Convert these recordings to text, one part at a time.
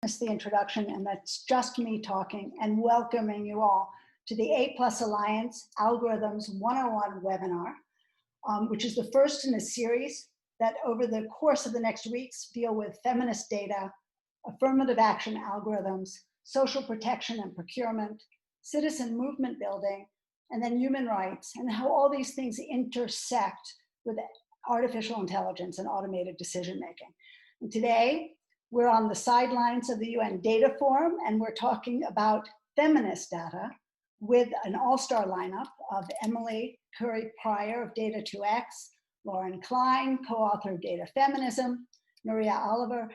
The introduction, and that's just me talking and welcoming you all to the A+ Alliance Algorithms 101 webinar, which is the first in a series that over the course of the next weeks deal with feminist data, affirmative action algorithms, social protection and procurement, citizen movement building, and then human rights, and how all these things intersect with artificial intelligence and automated decision making. And today, we're on the sidelines of the UN Data Forum, and we're talking about feminist data with an all-star lineup of Emily Courey-Pryor of Data 2X, Lauren Klein, co-author of Data Feminism, Nuria Oliver,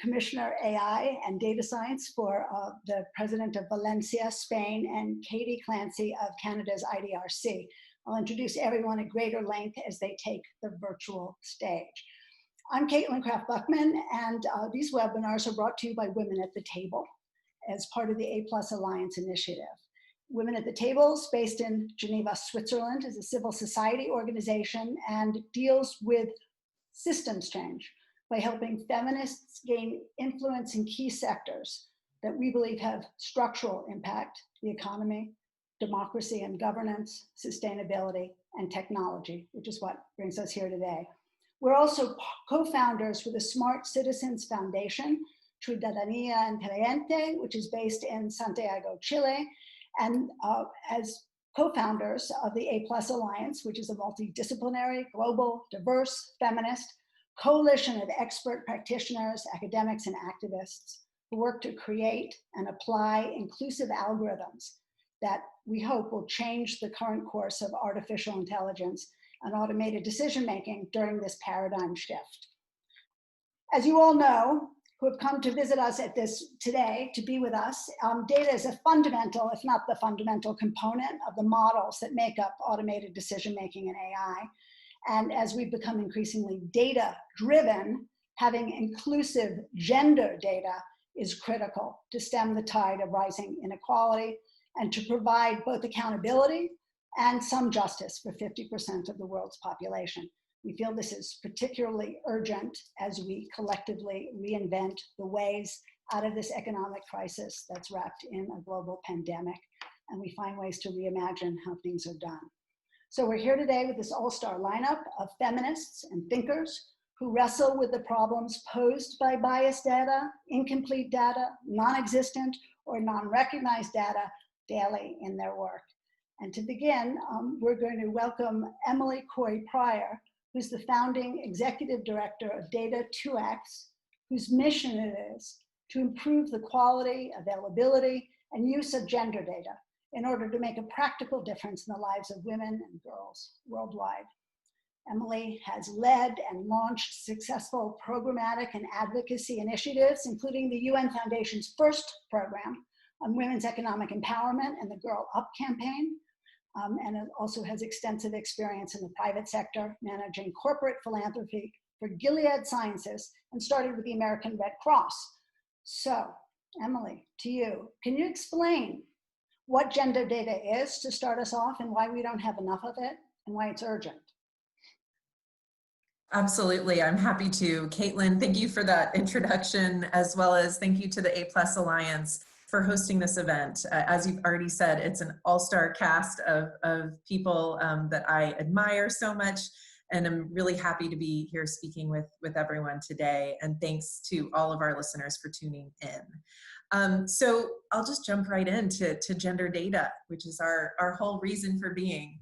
Commissioner AI and Data Science for the President of Valencian, Spain, and Katie Clancy of Canada's IDRC. I'll introduce everyone at greater length as they take the virtual stage. I'm Kraft-Buchman, and these webinars are brought to you by Women at the Table as part of the A+ Alliance initiative. Women at the Table is based in Geneva, Switzerland, is a civil society organization and deals with systems change by helping feminists gain influence in key sectors that we believe have structural impact: the economy, democracy and governance, sustainability, and technology, which is what brings us here today. We're also co-founders with the Smart Citizens Foundation, Ciudadanía Inteligente, which is based in Santiago, Chile, and as co-founders of the A+ Alliance, which is a multidisciplinary, global, diverse, feminist coalition of expert practitioners, academics, and activists who work to create and apply inclusive algorithms that we hope will change the current course of artificial intelligence and automated decision-making during this paradigm shift. As you all know, who have come to visit us at this today, to be with us, data is a fundamental, if not the fundamental component of the models that make up automated decision-making and AI. And as we've become increasingly data-driven, having inclusive gender data is critical to stem the tide of rising inequality and to provide both accountability and some justice for 50% of the world's population. We feel this is particularly urgent as we collectively reinvent the ways out of this economic crisis that's wrapped in a global pandemic, and we find ways to reimagine how things are done. So we're here today with this all-star lineup of feminists and thinkers who wrestle with the problems posed by biased data, incomplete data, non-existent or non-recognized data daily in their work. And to begin, we're going to welcome Emily Courey-Pryor, who's the founding executive director of Data 2X, whose mission it is to improve the quality, availability, and use of gender data in order to make a practical difference in the lives of women and girls worldwide. Emily has led and launched successful programmatic and advocacy initiatives, including the UN Foundation's first program on women's economic empowerment and the Girl Up campaign, and it also has extensive experience in the private sector, managing corporate philanthropy for Gilead Sciences, and started with the American Red Cross. So, Emily, to you, can you explain what gender data is to start us off and why we don't have enough of it and why it's urgent? Absolutely, I'm happy to. Caitlin, thank you for that introduction, as well as thank you to the A+ Alliance for hosting this event. As you've already said, it's an all-star cast of people that I admire so much, and I'm really happy to be here speaking with everyone today, and thanks to all of our listeners for tuning in. So I'll just jump right into gender data, which is our whole reason for being.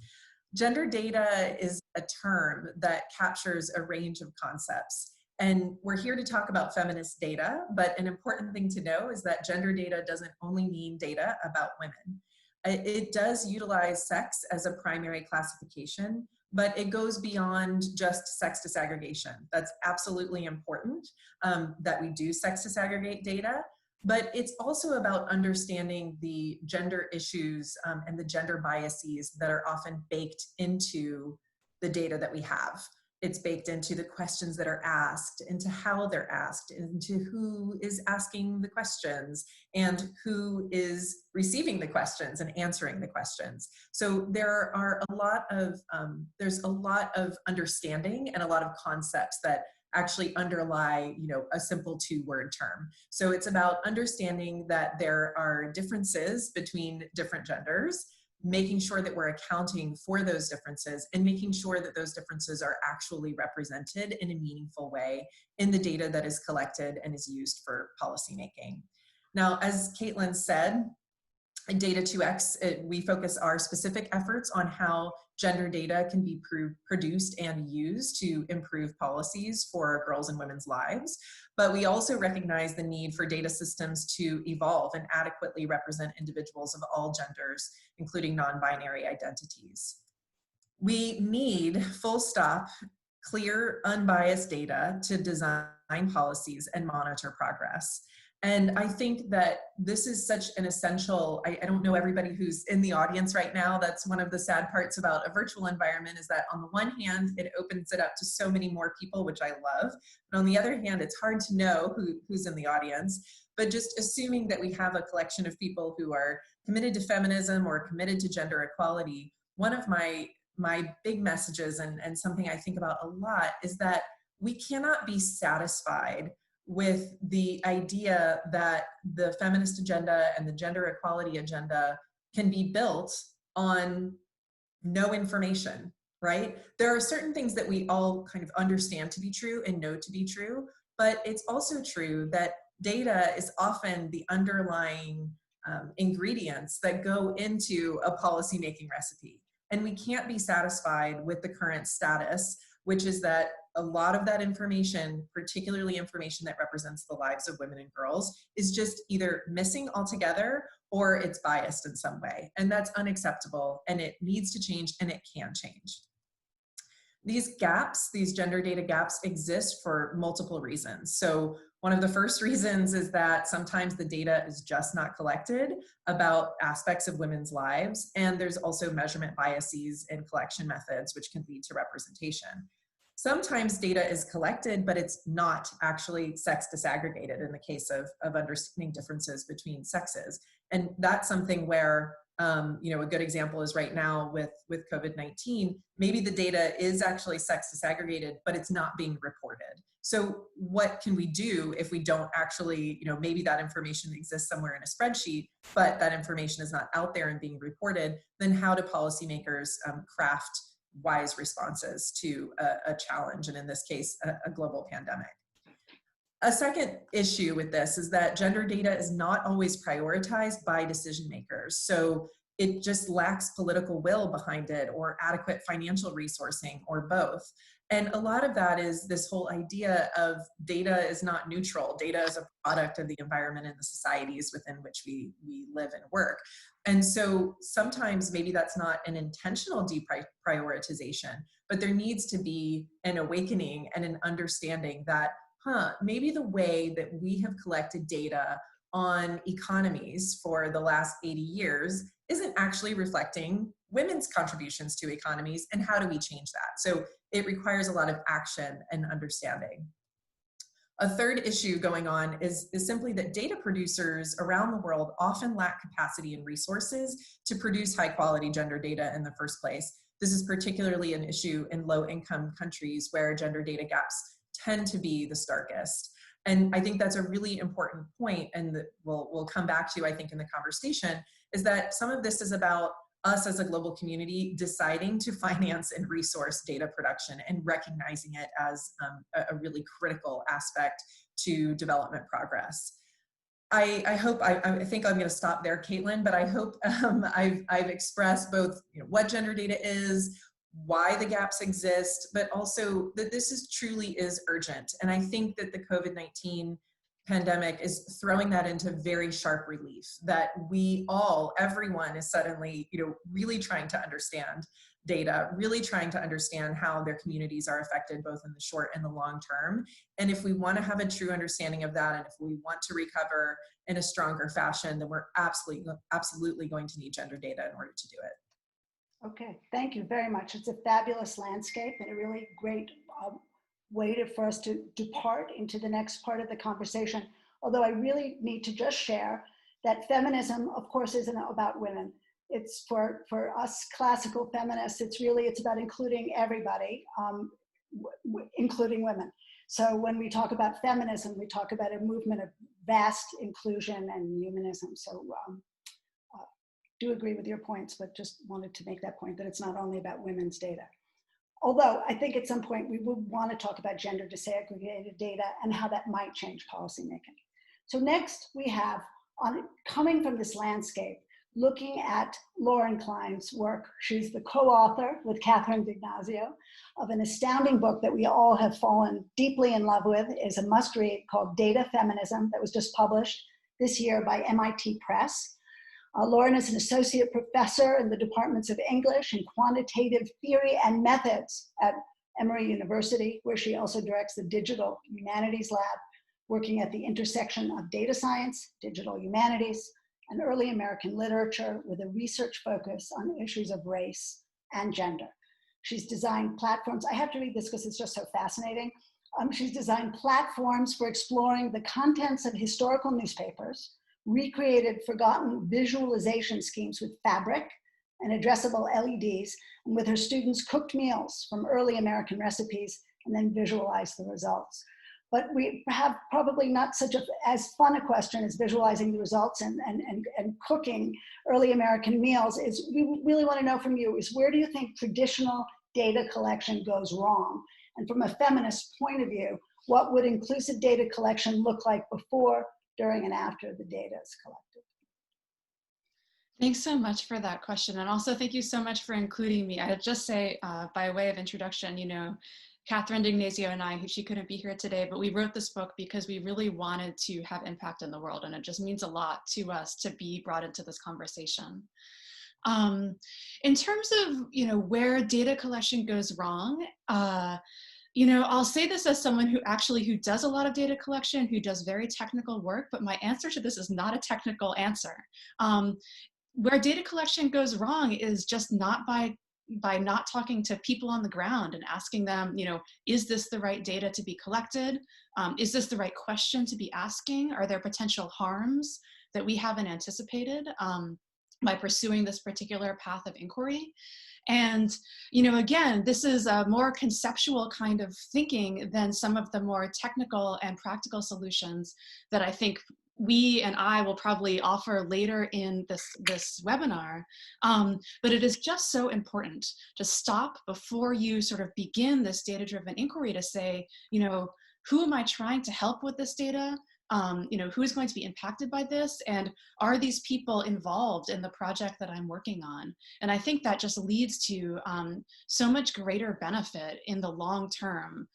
Gender data is a term that captures a range of concepts. And we're here to talk about feminist data, but an important thing to know is that gender data doesn't only mean data about women. It does utilize sex as a primary classification, but it goes beyond just sex disaggregation. That's absolutely important that we do sex disaggregate data, but it's also about understanding the gender issues and the gender biases that are often baked into the data that we have. It's baked into the questions that are asked, into how they're asked, into who is asking the questions, and who is receiving the questions and answering the questions. So there are a lot of, there's a lot of understanding and a lot of concepts that actually underlie, a simple 2-word term. So it's about understanding that there are differences between different genders, making sure that we're accounting for those differences, and making sure that those differences are actually represented in a meaningful way in the data that is collected and is used for policymaking. Now, as Caitlin said, Data 2X, we focus our specific efforts on how gender data can be produced and used to improve policies for girls' and women's lives. But we also recognize the need for data systems to evolve and adequately represent individuals of all genders, including non-binary identities. We need, full stop, clear, unbiased data to design policies and monitor progress. And I think that this is such an essential, I don't know everybody who's in the audience right now. That's one of the sad parts about a virtual environment, is that on the one hand, it opens it up to so many more people, which I love. But on the other hand, it's hard to know who's in the audience. But just assuming that we have a collection of people who are committed to feminism or committed to gender equality, one of my big messages and something I think about a lot is that we cannot be satisfied with the idea that the feminist agenda and the gender equality agenda can be built on no information, right? There are certain things that we all kind of understand to be true and know to be true, but it's also true that data is often the underlying ingredients that go into a policymaking recipe. And we can't be satisfied with the current status, which is that a lot of that information, particularly information that represents the lives of women and girls, is just either missing altogether or it's biased in some way. And that's unacceptable, and it needs to change, and it can change. These gaps, these gender data gaps, exist for multiple reasons. So one of the first reasons is that sometimes the data is just not collected about aspects of women's lives, and there's also measurement biases in collection methods, which can lead to representation. Sometimes data is collected, but it's not actually sex disaggregated in the case of understanding differences between sexes. And that's something where, a good example is right now with COVID-19, maybe the data is actually sex disaggregated, but it's not being reported. So what can we do if we don't actually, maybe that information exists somewhere in a spreadsheet, but that information is not out there and being reported? Then how do policymakers craft wise responses to a challenge, and in this case, a global pandemic? A second issue with this is that gender data is not always prioritized by decision makers. So it just lacks political will behind it, or adequate financial resourcing, or both. And a lot of that is this whole idea of data is not neutral. Data is a product of the environment and the societies within which we live and work. And so sometimes maybe that's not an intentional deprioritization, but there needs to be an awakening and an understanding that, maybe the way that we have collected data on economies for the last 80 years isn't actually reflecting women's contributions to economies, and how do we change that? So it requires a lot of action and understanding. A third issue going on is simply that data producers around the world often lack capacity and resources to produce high quality gender data in the first place. This is particularly an issue in low income countries where gender data gaps tend to be the starkest. And I think that's a really important point, and that we'll come back to, I think, in the conversation, is that some of this is about us as a global community deciding to finance and resource data production and recognizing it as a really critical aspect to development progress. I think I'm going to stop there, Caitlin, but I hope I've expressed both what gender data is, why the gaps exist, but also that this truly is urgent. And I think that the COVID-19 pandemic is throwing that into very sharp relief, that everyone is suddenly, really trying to understand data, really trying to understand how their communities are affected both in the short and the long term. And if we want to have a true understanding of that, and if we want to recover in a stronger fashion, then we're absolutely going to need gender data in order to do it. Okay, thank you very much. It's a fabulous landscape and a really great way for us to depart into the next part of the conversation. Although I really need to just share that feminism, of course, isn't about women. It's for us classical feminists, it's about including everybody, including women. So when we talk about feminism, we talk about a movement of vast inclusion and humanism. So do agree with your points, but just wanted to make that point that it's not only about women's data. Although I think at some point we would want to talk about gender disaggregated data and how that might change policymaking. So next we have, coming from this landscape, looking at Lauren Klein's work. She's the co-author with Catherine D'Ignazio of an astounding book that we all have fallen deeply in love with. It's a must-read called Data Feminism that was just published this year by MIT Press. Lauren is an associate professor in the departments of English and quantitative theory and methods at Emory University, where she also directs the Digital Humanities Lab, working at the intersection of data science, digital humanities, and early American literature with a research focus on issues of race and gender. She's designed platforms. I have to read this because it's just so fascinating. She's designed platforms for exploring the contents of historical newspapers, recreated forgotten visualization schemes with fabric and addressable LEDs, and with her students cooked meals from early American recipes and then visualized the results. But we have probably not such as fun a question as visualizing the results and cooking early American meals. Is we really want to know from you is, where do you think traditional data collection goes wrong? And from a feminist point of view, what would inclusive data collection look like before, during, and after the data is collected? Thanks so much for that question. And also thank you so much for including me. I'd just say by way of introduction, you know, Catherine D'Ignazio and I, she couldn't be here today, but we wrote this book because we really wanted to have impact in the world. And it just means a lot to us to be brought into this conversation. In terms of, you know, where data collection goes wrong, you know, I'll say this as someone who does a lot of data collection, who does very technical work, but my answer to this is not a technical answer. Where data collection goes wrong is just not by not talking to people on the ground and asking them, you know, is this the right data to be collected? Is this the right question to be asking? Are there potential harms that we haven't anticipated by pursuing this particular path of inquiry? And, you know, again, this is a more conceptual kind of thinking than some of the more technical and practical solutions that I think we and I will probably offer later in this webinar. But it is just so important to stop before you sort of begin this data-driven inquiry to say, you know, who am I trying to help with this data? You know, who is going to be impacted by this? And are these people involved in the project that I'm working on? And I think that just leads to so much greater benefit in the long term,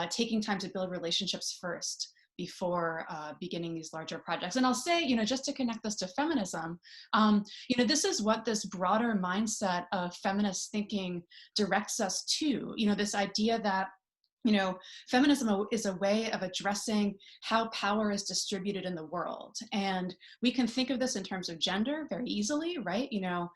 taking time to build relationships first before beginning these larger projects. And I'll say, you know, just to connect this to feminism, you know, this is what this broader mindset of feminist thinking directs us to, you know, this idea that, you know, feminism is a way of addressing how power is distributed in the world. And we can think of this in terms of gender very easily, right? You know,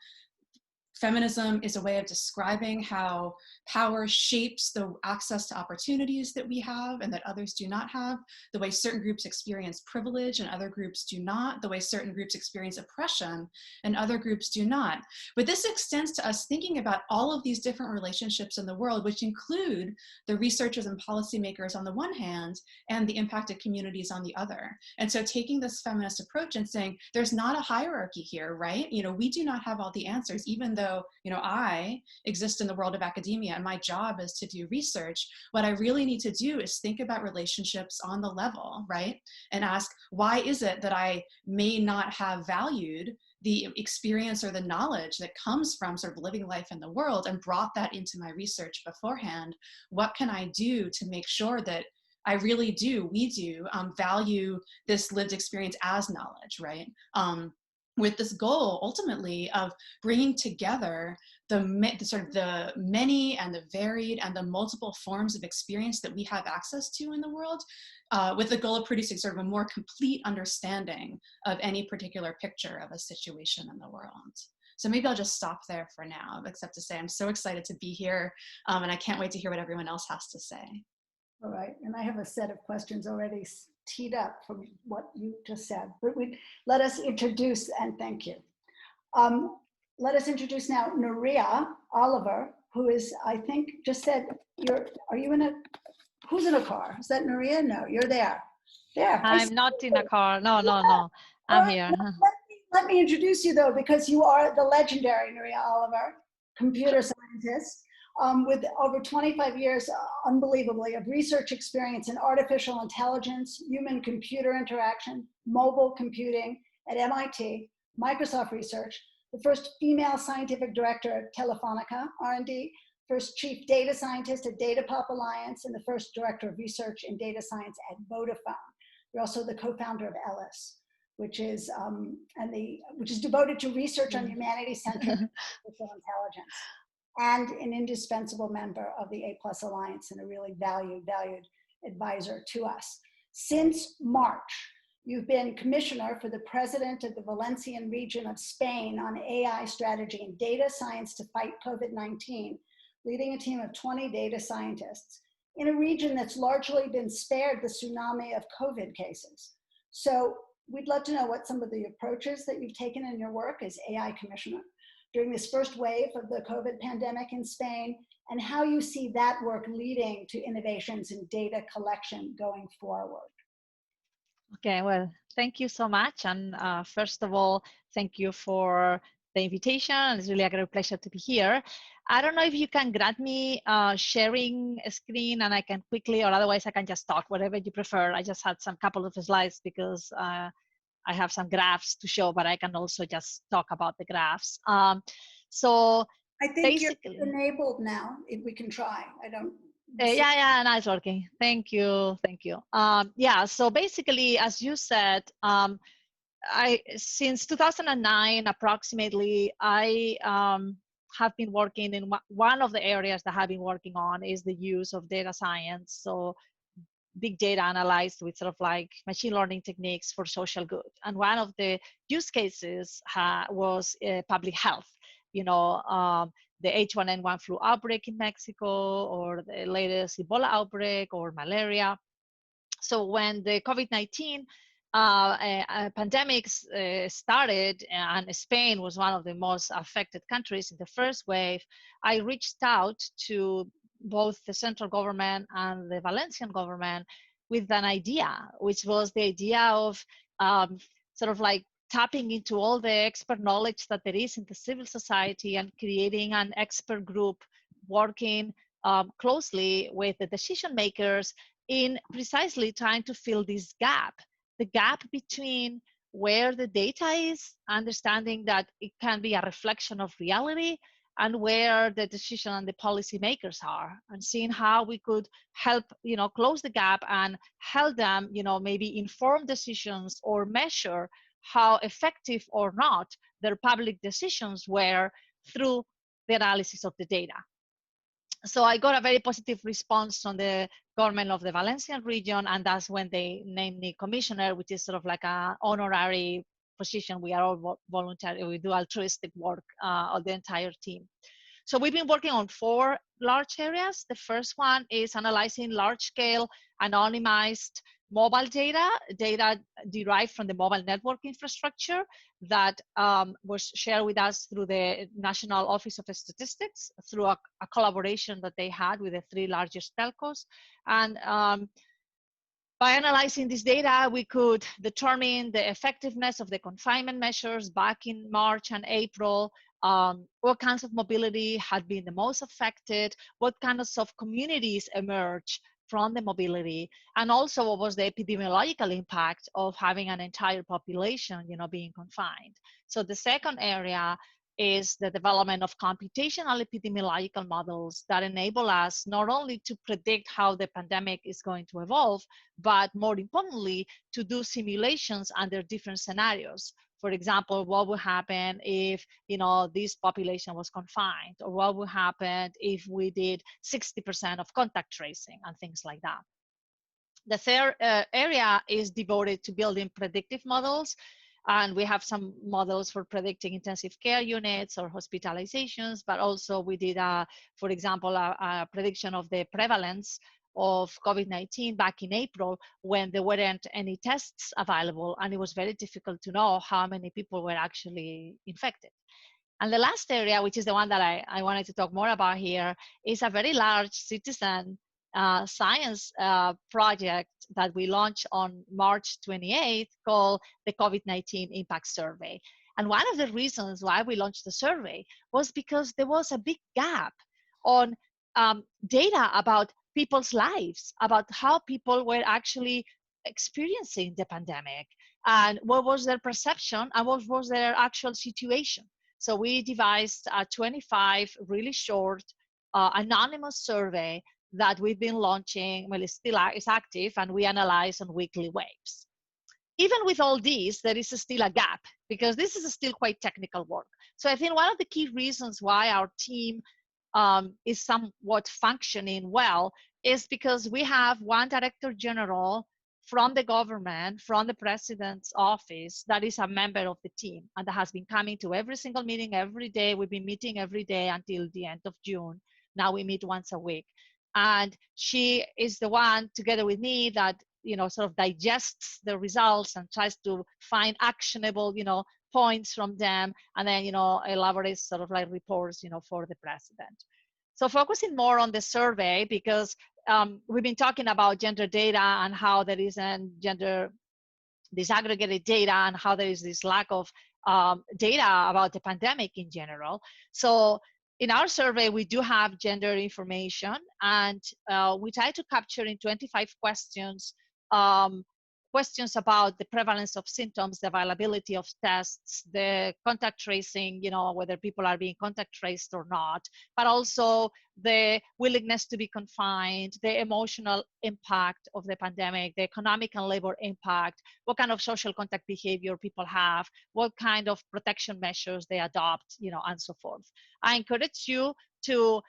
feminism is a way of describing how power shapes the access to opportunities that we have and that others do not have, the way certain groups experience privilege and other groups do not, the way certain groups experience oppression and other groups do not. But this extends to us thinking about all of these different relationships in the world, which include the researchers and policymakers on the one hand and the impacted communities on the other. And so taking this feminist approach and saying, there's not a hierarchy here, right? You know, we do not have all the answers, even though, you know, I exist in the world of academia and my job is to do research. What I really need to do is think about relationships on the level, right? And ask, why is it that I may not have valued the experience or the knowledge that comes from sort of living life in the world and brought that into my research beforehand? What can I do to make sure that I really do, we do, value this lived experience as knowledge, right? With this goal ultimately of bringing together the many and the varied and the multiple forms of experience that we have access to in the world, with the goal of producing sort of a more complete understanding of any particular picture of a situation in the world. So maybe I'll just stop there for now, except to say I'm so excited to be here, and I can't wait to hear what everyone else has to say. All right, and I have a set of questions already teed up from what you just said, but let us introduce, and thank you. Let us introduce now Nuria Oliver, who is, I think, just said, are you in a Who's in a car? Is that Nuria? No, you're there. There. I'm not in a car. No, no, Yeah. no. I'm here. Let me introduce you though, because you are the legendary Nuria Oliver, computer scientist, with over 25 years, unbelievably, of research experience in artificial intelligence, human-computer interaction, mobile computing at MIT, Microsoft Research, the first female scientific director at Telefonica R&D, first chief data scientist at Data Pop Alliance, and the first director of research in data science at Vodafone. You're also the co-founder of ELLIS, which is devoted to research on humanity-centric artificial intelligence, and an indispensable member of the A+ Alliance and a really valued advisor to us. Since March, you've been commissioner for the president of the Valencian region of Spain on AI strategy and data science to fight COVID-19, leading a team of 20 data scientists in a region that's largely been spared the tsunami of COVID cases. So we'd love to know what some of the approaches that you've taken in your work as AI commissioner during this first wave of the COVID pandemic in Spain, and how you see that work leading to innovations in data collection going forward. Okay, well, thank you so much. And first of all, thank you for the invitation. It's really a great pleasure to be here. I don't know if you can grant me sharing a screen and I can quickly, or otherwise I can just talk, whatever you prefer. I just had some couple of slides because I have some graphs to show, but I can also just talk about the graphs. So I think you're enabled now, if we can try. I don't. Yeah, no, it's working. Thank you. Yeah, so basically, as you said, since 2009, approximately, I have been working in one of the areas that I've been working on is the use of data science. So big data analyzed with sort of like machine learning techniques for social good. And one of the use cases was public health. You know, the H1N1 flu outbreak in Mexico, or the latest Ebola outbreak, or malaria. So when the COVID-19 pandemic started, and Spain was one of the most affected countries in the first wave, I reached out to both the central government and the Valencian government with an idea, which was the idea of sort of like tapping into all the expert knowledge that there is in the civil society and creating an expert group working closely with the decision makers in precisely trying to fill this gap, the gap between where the data is, understanding that it can be a reflection of reality, and where the decision and the policy makers are, and seeing how we could help, you know, close the gap and help them, you know, maybe inform decisions or measure how effective or not their public decisions were through the analysis of the data. So I got a very positive response from the government of the Valencian region, and that's when they named me commissioner, which is sort of like an honorary position. We are all voluntary, we do altruistic work of the entire team. So we've been working on 4 large areas. The first one is analyzing large-scale anonymized mobile data derived from the mobile network infrastructure that was shared with us through the National Office of Statistics, through a collaboration that they had with the 3 largest telcos. And by analyzing this data, we could determine the effectiveness of the confinement measures back in March and April, what kinds of mobility had been the most affected, what kinds of communities emerged from the mobility, and also what was the epidemiological impact of having an entire population, you know, being confined. So the second area is the development of computational epidemiological models that enable us not only to predict how the pandemic is going to evolve, but more importantly, to do simulations under different scenarios. For example, what would happen if, you know, this population was confined, or what would happen if we did 60% of contact tracing and things like that. The third area is devoted to building predictive models. And we have some models for predicting intensive care units or hospitalizations, but also we did, for example, a prediction of the prevalence of COVID-19 back in April, when there weren't any tests available, and it was very difficult to know how many people were actually infected. And the last area, which is the one that I wanted to talk more about here, is a very large citizen science project that we launched on March 28th called the COVID-19 Impact Survey. And one of the reasons why we launched the survey was because there was a big gap on data about people's lives, about how people were actually experiencing the pandemic, and what was their perception and what was their actual situation. So we devised a 25 really short anonymous survey that we've been launching. Well, it's still is active, and we analyze on weekly waves. Even with all these, there is still a gap because this is still quite technical work. So I think one of the key reasons why our team is somewhat functioning well is because we have one director general from the government, from the president's office, that is a member of the team and that has been coming to every single meeting every day. We've been meeting every day until the end of June. Now we meet once a week. And she is the one, together with me, that sort of digests the results and tries to find actionable, points from them, and then, elaborates sort of like reports, for the president. So focusing more on the survey, because we've been talking about gender data and how there is gender disaggregated data and how there is this lack of data about the pandemic in general. So in our survey, we do have gender information, and we try to capture in 25 questions questions about the prevalence of symptoms, the availability of tests, the contact tracing, whether people are being contact traced or not, but also the willingness to be confined, the emotional impact of the pandemic, the economic and labor impact, what kind of social contact behavior people have, what kind of protection measures they adopt, and so forth. I encourage you to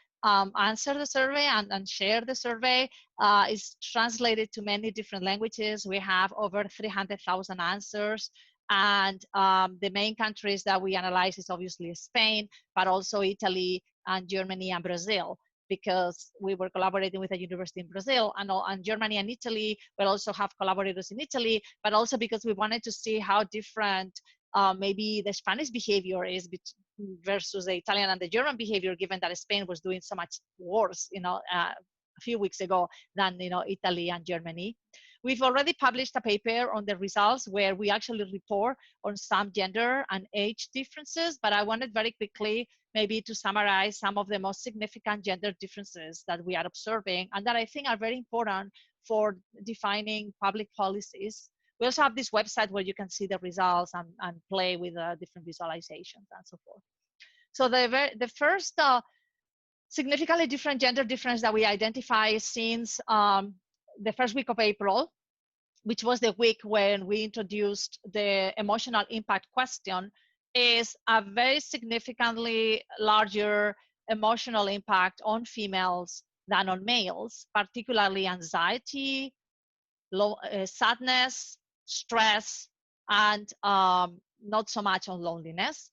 answer the survey and share the survey. It's translated to many different languages. We have over 300,000 answers. And the main countries that we analyze is obviously Spain, but also Italy and Germany and Brazil, because we were collaborating with a university in Brazil, and Germany and Italy. We'll also have collaborators in Italy, but also because we wanted to see how different maybe the Spanish behavior is versus the Italian and the German behavior, given that Spain was doing so much worse, a few weeks ago than, Italy and Germany. We've already published a paper on the results where we actually report on some gender and age differences, but I wanted very quickly maybe to summarize some of the most significant gender differences that we are observing and that I think are very important for defining public policies. We also have this website where you can see the results and play with different visualizations and so forth. So the first significantly different gender difference that we identify since the first week of April, which was the week when we introduced the emotional impact question, is a very significantly larger emotional impact on females than on males, particularly anxiety, sadness, stress, and not so much on loneliness.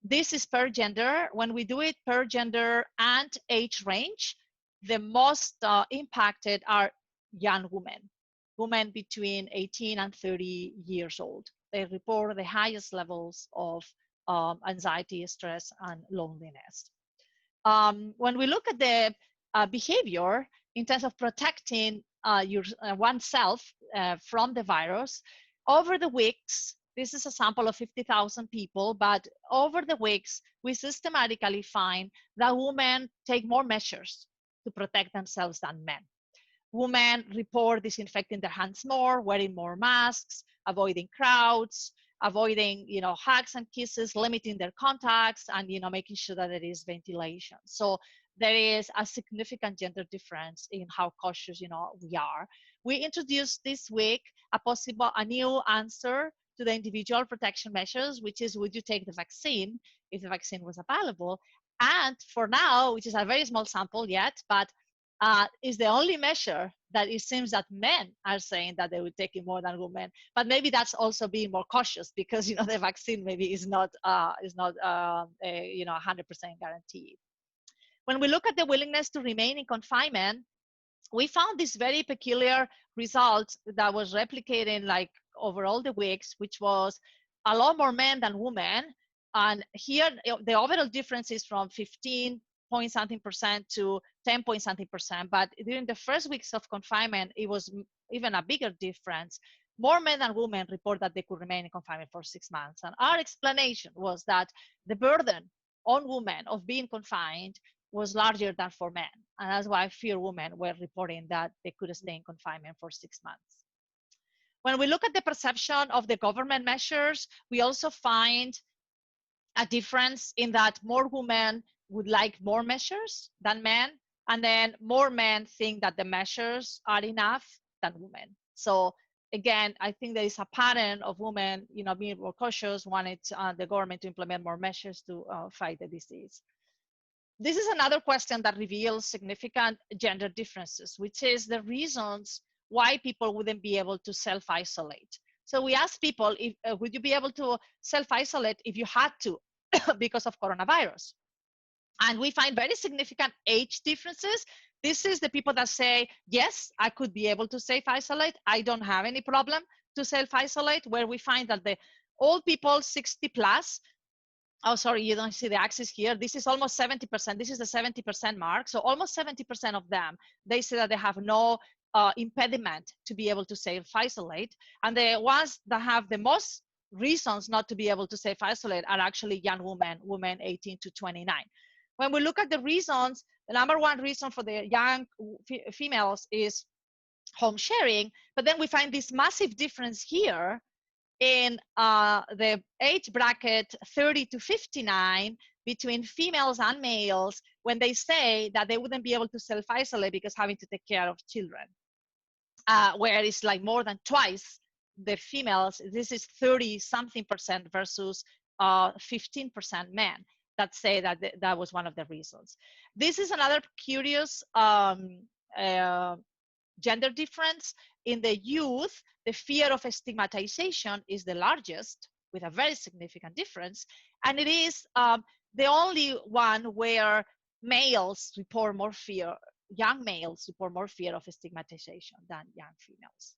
This is per gender. When we do it per gender and age range, the most impacted are young women between 18 and 30 years old. They report the highest levels of anxiety, stress, and loneliness. When we look at the behavior in terms of protecting oneself from the virus, over the weeks, this is a sample of 50,000 people, but over the weeks, we systematically find that women take more measures to protect themselves than men. Women report disinfecting their hands more, wearing more masks, avoiding crowds, avoiding hugs and kisses, limiting their contacts, and making sure that there is ventilation. So there is a significant gender difference in how cautious we are. We introduced this week a new answer to the individual protection measures, which is, would you take the vaccine if the vaccine was available? And for now, which is a very small sample yet, but is the only measure that it seems that men are saying that they would take it more than women. But maybe that's also being more cautious because the vaccine maybe is not 100% guaranteed. When we look at the willingness to remain in confinement, we found this very peculiar result that was replicating like over all the weeks, which was a lot more men than women. And here the overall difference is from 15 point something percent to 10 point something percent. But during the first weeks of confinement, it was even a bigger difference. More men than women report that they could remain in confinement for 6 months. And our explanation was that the burden on women of being confined was larger than for men. And that's why fewer women were reporting that they could stay in confinement for 6 months. When we look at the perception of the government measures, we also find a difference in that more women would like more measures than men, and then more men think that the measures are enough than women. So again, I think there is a pattern of women, being more cautious, wanted the government to implement more measures to fight the disease. This is another question that reveals significant gender differences, which is the reasons why people wouldn't be able to self-isolate. So we asked people, if, would you be able to self-isolate if you had to because of coronavirus? And we find very significant age differences. This is the people that say, yes, I could be able to self-isolate. I don't have any problem to self-isolate, where we find that the old people 60 plus, oh, sorry, you don't see the axis here. This is almost 70%. This is the 70% mark. So almost 70% of them, they say that they have no impediment to be able to self-isolate. And the ones that have the most reasons not to be able to self-isolate are actually young women 18 to 29. When we look at the reasons, the number one reason for the young females is home sharing, but then we find this massive difference here in the age bracket 30 to 59 between females and males when they say that they wouldn't be able to self-isolate because having to take care of children, where it's like more than twice the females. This is 30-something% versus 15% men that say that that was one of the reasons. This is another curious gender difference. In the youth, the fear of stigmatization is the largest, with a very significant difference. And it is the only one where males report more fear, young males report more fear of stigmatization than young females.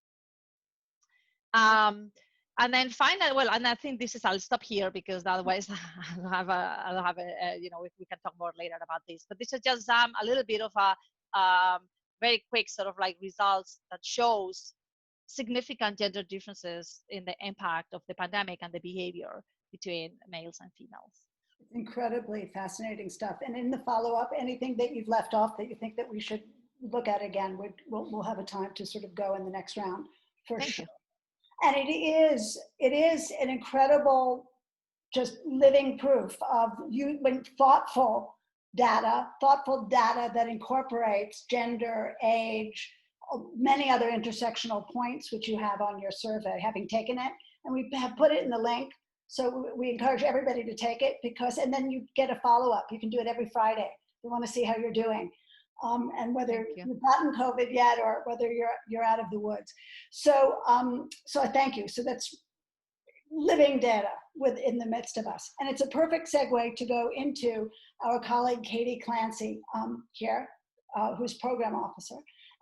And then finally, well, and I think this is, I'll stop here because otherwise I'll have a we can talk more later about this. But this is just a little bit of a very quick sort of like results that shows significant gender differences in the impact of the pandemic and the behavior between males and females. Incredibly fascinating stuff. And in the follow-up, anything that you've left off that you think that we should look at again, we'll have a time to sort of go in the next round for sure. And it is an incredible, just living proof of when thoughtful data that incorporates gender, age, many other intersectional points, which you have on your survey, having taken it. And we have put it in the link. So we encourage everybody to take it and then you get a follow-up. You can do it every Friday. We want to see how you're doing. And whether you've gotten COVID yet or whether you're out of the woods. So so I thank you. So that's living data in the midst of us. And it's a perfect segue to go into our colleague, Katie Clancy here, who's program officer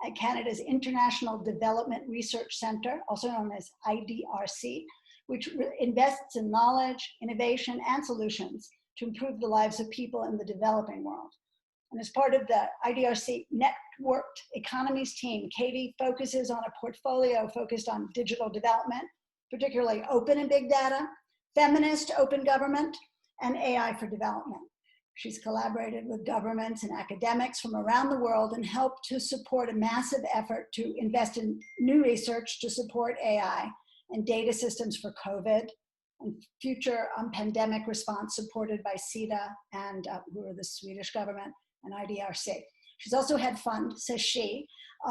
at Canada's International Development Research Centre, also known as IDRC, which invests in knowledge, innovation, and solutions to improve the lives of people in the developing world. And as part of the IDRC networked economies team, Katie focuses on a portfolio focused on digital development, particularly open and big data, feminist open government, and AI for development. She's collaborated with governments and academics from around the world and helped to support a massive effort to invest in new research to support AI and data systems for COVID and future pandemic response supported by SIDA and who are the Swedish government and IDRC. She's also had fun, says she,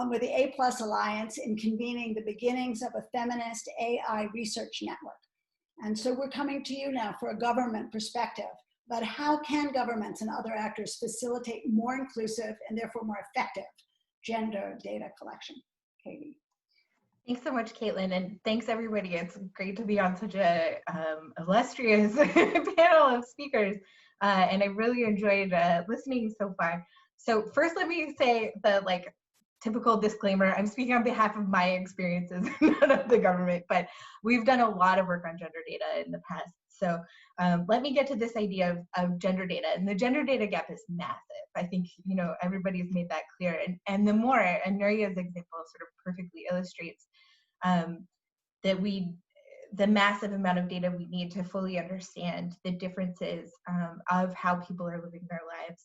with the A+ Alliance in convening the beginnings of a feminist AI research network. And so we're coming to you now for a government perspective about how can governments and other actors facilitate more inclusive and therefore more effective gender data collection. Katie. Thanks so much, Caitlin, and thanks everybody. It's great to be on such a illustrious panel of speakers, and I really enjoyed listening so far. So first, let me say that typical disclaimer, I'm speaking on behalf of my experiences, not of the government, but we've done a lot of work on gender data in the past. So let me get to this idea of gender data. And the gender data gap is massive. I think, you know, everybody's made that clear. And the more, and Nuria's example sort of perfectly illustrates that the massive amount of data we need to fully understand the differences of how people are living their lives,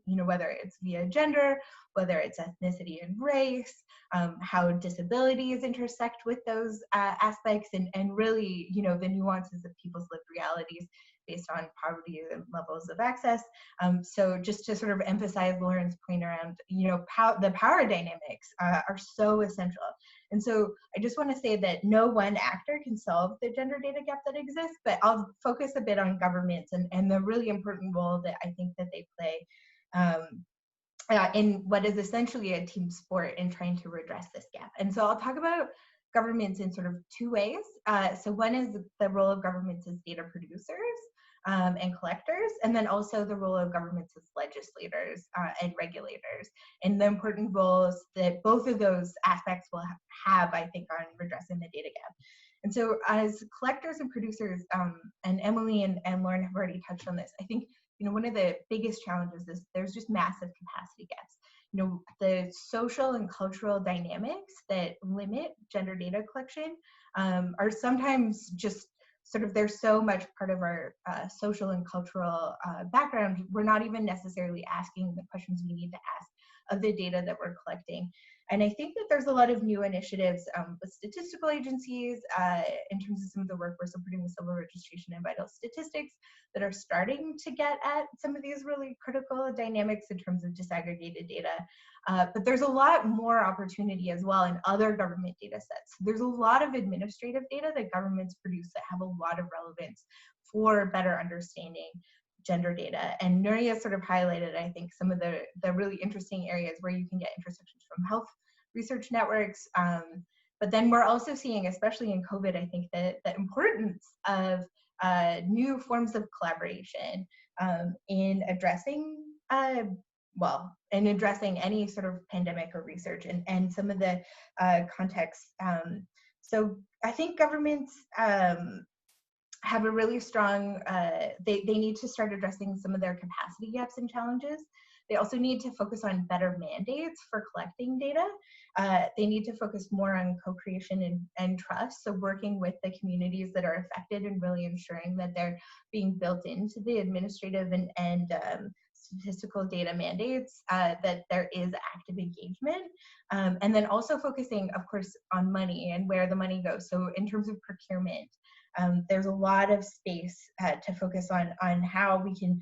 you know, whether it's via gender, whether it's ethnicity and race, how disabilities intersect with those aspects, and really, you know, the nuances of people's lived realities based on poverty and levels of access. So just to sort of emphasize Lauren's point around, you know, the power dynamics are so essential. And so I just want to say that no one actor can solve the gender data gap that exists, but I'll focus a bit on governments and the really important role that I think that they play in what is essentially a team sport in trying to redress this gap. And so I'll talk about governments in sort of two ways. So one is the role of governments as data producers and collectors, and then also the role of governments as legislators and regulators, and the important roles that both of those aspects will have, I think, on redressing the data gap. And so as collectors and producers, and Emily and Lauren have already touched on this, I think, you know, one of the biggest challenges is there's just massive capacity gaps. You know, the social and cultural dynamics that limit gender data collection are sometimes just sort of, they're so much part of our social and cultural background, we're not even necessarily asking the questions we need to ask of the data that we're collecting. And I think that there's a lot of new initiatives with statistical agencies in terms of some of the work we're supporting with civil registration and vital statistics that are starting to get at some of these really critical dynamics in terms of disaggregated data. But there's a lot more opportunity as well in other government data sets. There's a lot of administrative data that governments produce that have a lot of relevance for better understanding gender data. And Nuria sort of highlighted, I think, some of the really interesting areas where you can get intersections from health research networks. But then we're also seeing, especially in COVID, I think that the importance of new forms of collaboration in addressing, in addressing any sort of pandemic or research and some of the contexts. So I think governments have a really strong, they need to start addressing some of their capacity gaps and challenges. They also need to focus on better mandates for collecting data. They need to focus more on co-creation and trust, so working with the communities that are affected and really ensuring that they're being built into the administrative and statistical data mandates, that there is active engagement. And then also focusing, of course, on money and where the money goes. So in terms of procurement, there's a lot of space to focus on how we can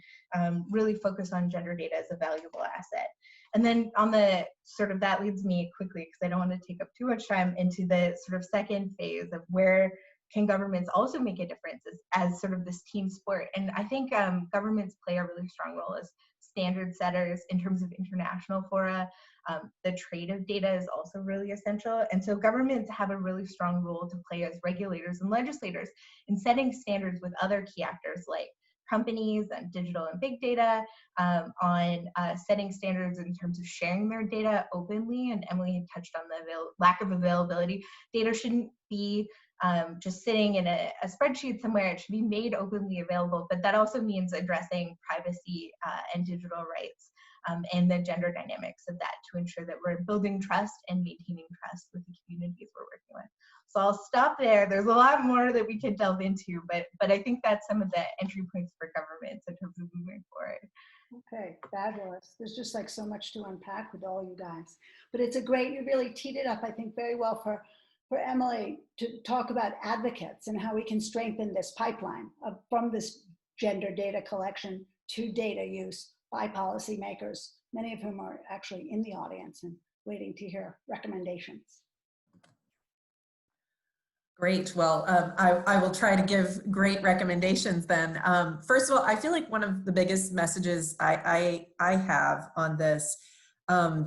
really focus on gender data as a valuable asset. And then on the sort of, that leads me quickly, because I don't want to take up too much time, into the sort of second phase of where can governments also make a difference as sort of this team sport. And I think governments play a really strong role as standard setters in terms of international fora. The trade of data is also really essential. And so governments have a really strong role to play as regulators and legislators in setting standards with other key actors like companies and digital and big data, on setting standards in terms of sharing their data openly. And Emily had touched on the lack of availability. Data shouldn't be just sitting in a spreadsheet somewhere. It should be made openly available, but that also means addressing privacy and digital rights and the gender dynamics of that to ensure that we're building trust and maintaining trust with the communities we're working with. So I'll stop there. There's a lot more that we could delve into, but I think that's some of the entry points for governments in terms of moving forward. Okay, fabulous. There's just like so much to unpack with all you guys. But it's a great, you really teed it up, I think, very well for Emily to talk about advocates and how we can strengthen this pipeline from this gender data collection to data use by policymakers, many of whom are actually in the audience and waiting to hear recommendations. Great. Well, I will try to give great recommendations then. First of all, I feel like one of the biggest messages I have on this,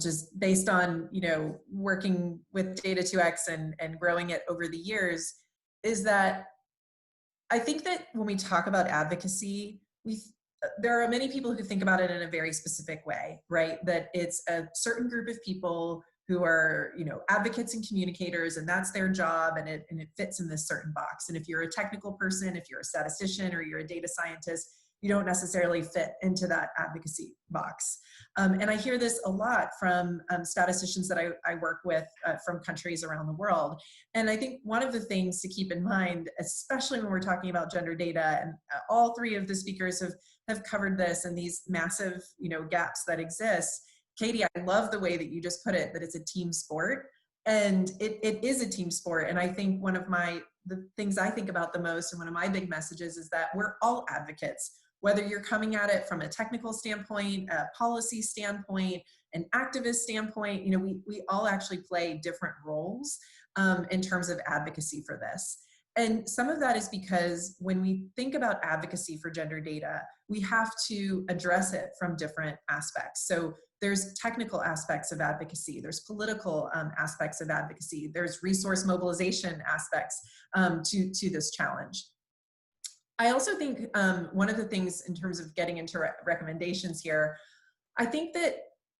just based on, you know, working with Data2X and growing it over the years, is that I think that when we talk about advocacy, there are many people who think about it in a very specific way, right? That it's a certain group of people who are, advocates and communicators, and that's their job, and it fits in this certain box. And if you're a technical person, if you're a statistician, or you're a data scientist, you don't necessarily fit into that advocacy box. And I hear this a lot from statisticians that I work with from countries around the world. And I think one of the things to keep in mind, especially when we're talking about gender data, and all three of the speakers have covered this and these massive, gaps that exist. Katie, I love the way that you just put it, that it's a team sport. And it is a team sport. And I think one of the things I think about the most, and one of my big messages, is that we're all advocates. Whether you're coming at it from a technical standpoint, a policy standpoint, an activist standpoint, we all actually play different roles in terms of advocacy for this. And some of that is because when we think about advocacy for gender data, we have to address it from different aspects. So there's technical aspects of advocacy, there's political aspects of advocacy, there's resource mobilization aspects to this challenge. I also think one of the things in terms of getting into recommendations here, I think that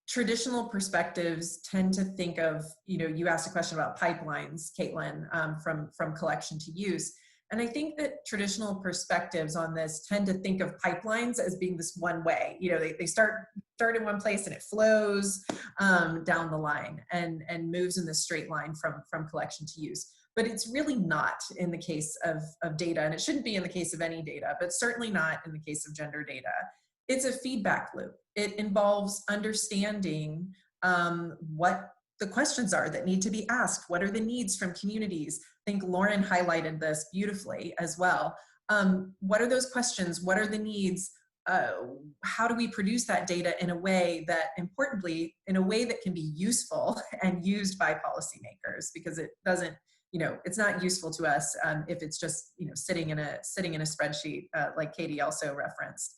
traditional perspectives tend to think of, you asked a question about pipelines, Caitlin, from collection to use. And I think that traditional perspectives on this tend to think of pipelines as being this one way. They start in one place and it flows down the line and moves in this straight line from collection to use. But it's really not in the case of data, and it shouldn't be in the case of any data, but certainly not in the case of gender data. It's a feedback loop. It involves understanding what the questions are that need to be asked. What are the needs from communities? I think Lauren highlighted this beautifully as well. What are those questions? What are the needs? How do we produce that data in a way that, importantly, in a way that can be useful and used by policymakers? Because it doesn't, it's not useful to us if it's just, sitting in a spreadsheet, like Katie also referenced.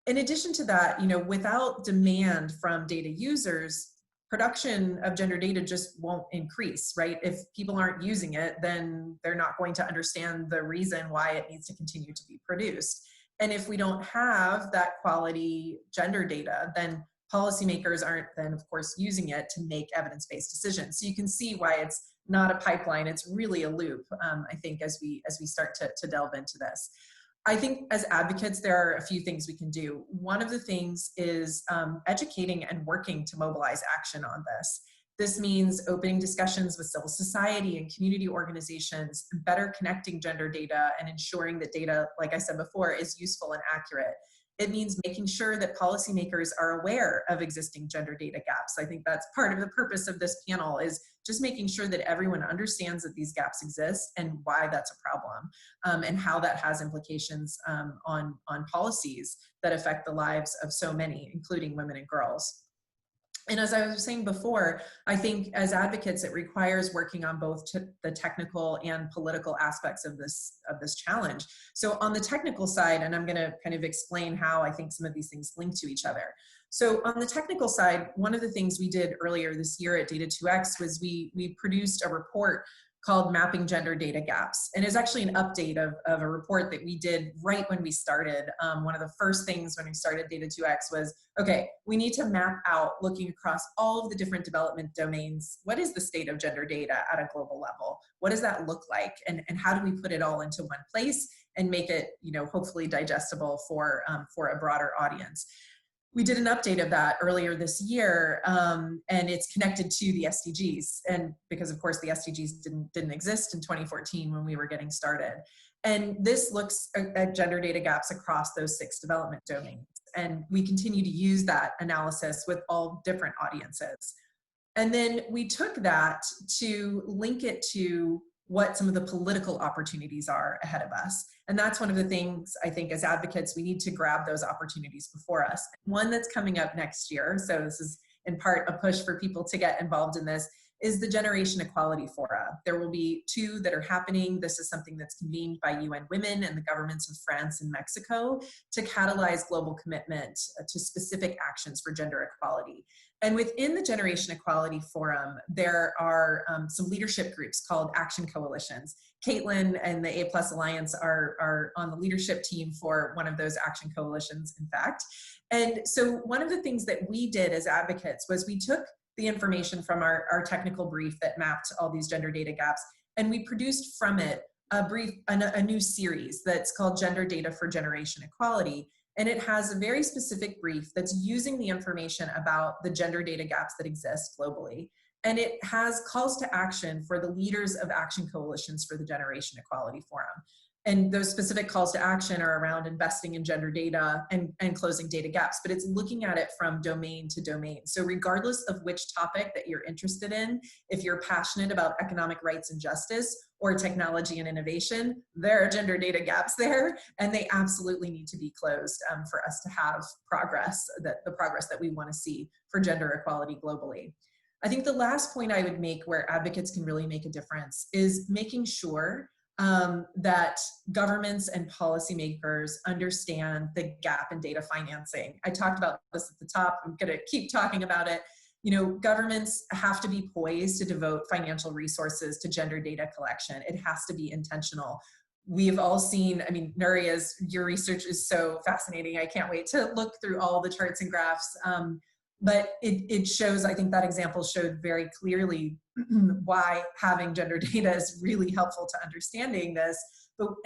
In addition to that, without demand from data users, production of gender data just won't increase, right? If people aren't using it, then they're not going to understand the reason why it needs to continue to be produced. And if we don't have that quality gender data, then policymakers aren't then, of course, using it to make evidence-based decisions. So you can see why it's not a pipeline, it's really a loop, I think, as we start to delve into this. I think as advocates, there are a few things we can do. One of the things is educating and working to mobilize action on this. This means opening discussions with civil society and community organizations, better connecting gender data and ensuring that data, like I said before, is useful and accurate. It means making sure that policymakers are aware of existing gender data gaps. I think that's part of the purpose of this panel, is just making sure that everyone understands that these gaps exist and why that's a problem, and how that has implications on policies that affect the lives of so many, including women and girls. And as I was saying before, I think as advocates, it requires working on both the technical and political aspects of this challenge. So on the technical side, and I'm going to kind of explain how I think some of these things link to each other. So on the technical side, one of the things we did earlier this year at Data 2X was we produced a report called Mapping Gender Data Gaps. And it's actually an update of a report that we did right when we started. One of the first things when we started Data 2X was, okay, we need to map out, looking across all of the different development domains, what is the state of gender data at a global level? What does that look like? And how do we put it all into one place and make it, hopefully digestible for a broader audience? We did an update of that earlier this year, and it's connected to the SDGs. And because of course the SDGs didn't exist in 2014 when we were getting started. And this looks at gender data gaps across those 6 development domains. And we continue to use that analysis with all different audiences. And then we took that to link it to what some of the political opportunities are ahead of us. And that's one of the things I think as advocates, we need to grab those opportunities before us. One that's coming up next year, so this is in part a push for people to get involved in this, is the Generation Equality Fora. There will be 2 that are happening. This is something that's convened by UN Women and the governments of France and Mexico to catalyze global commitment to specific actions for gender equality. And within the Generation Equality Forum, there are some leadership groups called Action Coalitions. Caitlin and the A+ Alliance are on the leadership team for one of those Action Coalitions, in fact. And so one of the things that we did as advocates was we took the information from our technical brief that mapped all these gender data gaps. And we produced from it a new series that's called Gender Data for Generation Equality. And it has a very specific brief that's using the information about the gender data gaps that exist globally. And it has calls to action for the leaders of action coalitions for the Generation Equality Forum. And those specific calls to action are around investing in gender data and closing data gaps, but it's looking at it from domain to domain. So regardless of which topic that you're interested in, if you're passionate about economic rights and justice or technology and innovation, there are gender data gaps there, and they absolutely need to be closed for us to have progress, the progress that we want to see for gender equality globally. I think the last point I would make where advocates can really make a difference is making sure that governments and policymakers understand the gap in data financing. I talked about this at the top. I'm going to keep talking about it. You know, governments have to be poised to devote financial resources to gender data collection. It has to be intentional. We've all seen, I mean, Nuria, your research is so fascinating. I can't wait to look through all the charts and graphs. But it shows, I think that example showed very clearly why having gender data is really helpful to understanding this,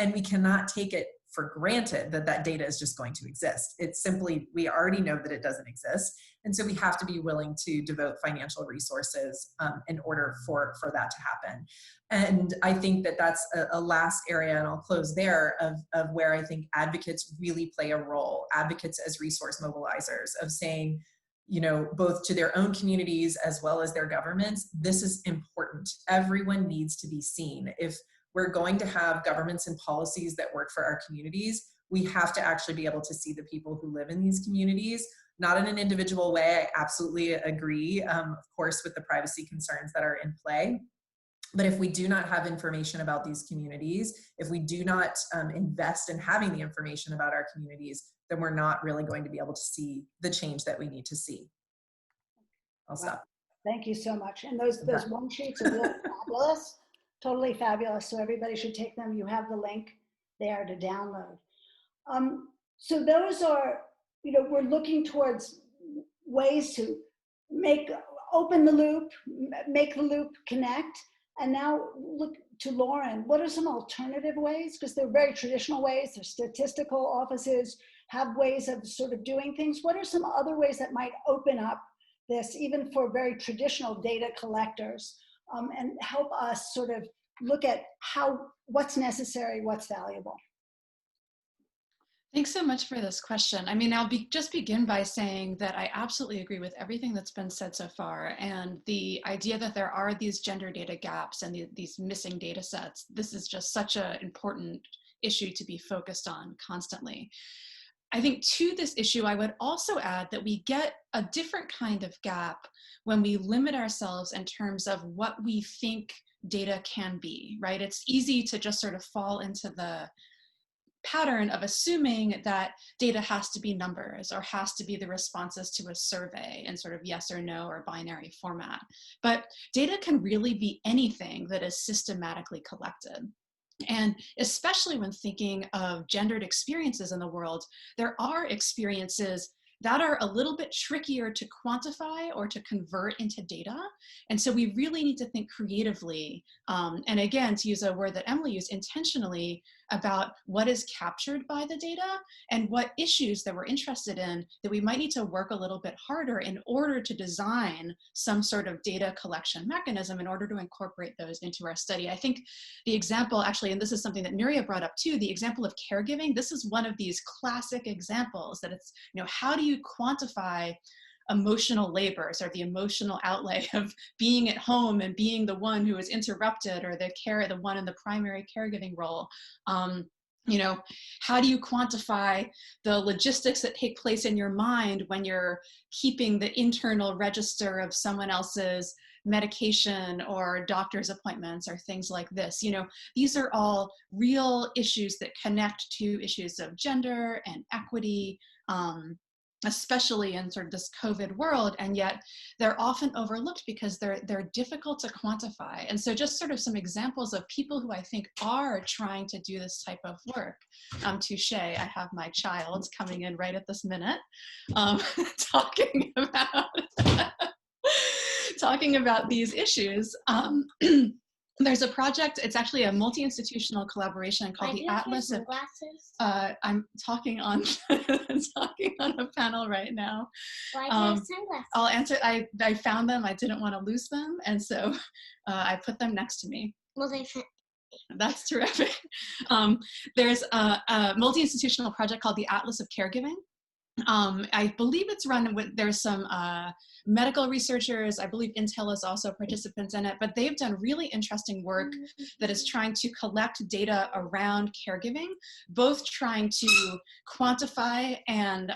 and we cannot take it for granted that that data is just going to exist. It's simply, we already know that it doesn't exist, and so we have to be willing to devote financial resources in order for that to happen. And I think that that's a last area, and I'll close there, of where I think advocates really play a role, advocates as resource mobilizers, of saying, you know, both to their own communities as well as their governments, this is important. Everyone needs to be seen. If we're going to have governments and policies that work for our communities, we have to actually be able to see the people who live in these communities, not in an individual way. I absolutely agree, of course, with the privacy concerns that are in play. But if we do not have information about these communities, if we do not invest in having the information about our communities, then we're not really going to be able to see the change that we need to see. I'll stop. Thank you so much. And those one sheets are really fabulous, totally fabulous. So everybody should take them. You have the link there to download. So those are, you know, we're looking towards ways to open the loop, make the loop connect. And now look to Lauren, what are some alternative ways? Because they're very traditional ways. There's statistical offices have ways of sort of doing things. What are some other ways that might open up this, even for very traditional data collectors, and help us sort of look at what's necessary, what's valuable? Thanks so much for this question. I mean, I'll just begin by saying that I absolutely agree with everything that's been said so far. And the idea that there are these gender data gaps and these missing data sets, this is just such an important issue to be focused on constantly. I think to this issue, I would also add that we get a different kind of gap when we limit ourselves in terms of what we think data can be, right? It's easy to just sort of fall into the pattern of assuming that data has to be numbers or has to be the responses to a survey in sort of yes or no or binary format. But data can really be anything that is systematically collected. And especially when thinking of gendered experiences in the world, there are experiences that are a little bit trickier to quantify or to convert into data. And so we really need to think creatively, and again, to use a word that Emily used, intentionally, about what is captured by the data and what issues that we're interested in that we might need to work a little bit harder in order to design some sort of data collection mechanism in order to incorporate those into our study. I think the example actually, and this is something that Nuria brought up too, the example of caregiving, this is one of these classic examples that it's, you know, how do you quantify emotional labor, sort of the emotional outlay of being at home and being the one who is interrupted, or the one in the primary caregiving role. You know, how do you quantify the logistics that take place in your mind when you're keeping the internal register of someone else's medication or doctor's appointments or things like this? You know, these are all real issues that connect to issues of gender and equity, especially in sort of this COVID world, and yet they're often overlooked because they're difficult to quantify. And so just sort of some examples of people who I think are trying to do this type of work. Touche, I have my child coming in right at this minute, talking about talking about these issues, there's a project, it's actually a multi-institutional collaboration called the Atlas of, I'm talking on, talking on a panel right now. Why do you have sunglasses? I'll answer, I found them, I didn't want to lose them, and so I put them next to me. Well, they fit. That's terrific. There's a multi-institutional project called the Atlas of Caregiving. I believe it's run with, there's some medical researchers, I believe Intel is also participants in it, but they've done really interesting work that is trying to collect data around caregiving, both trying to quantify and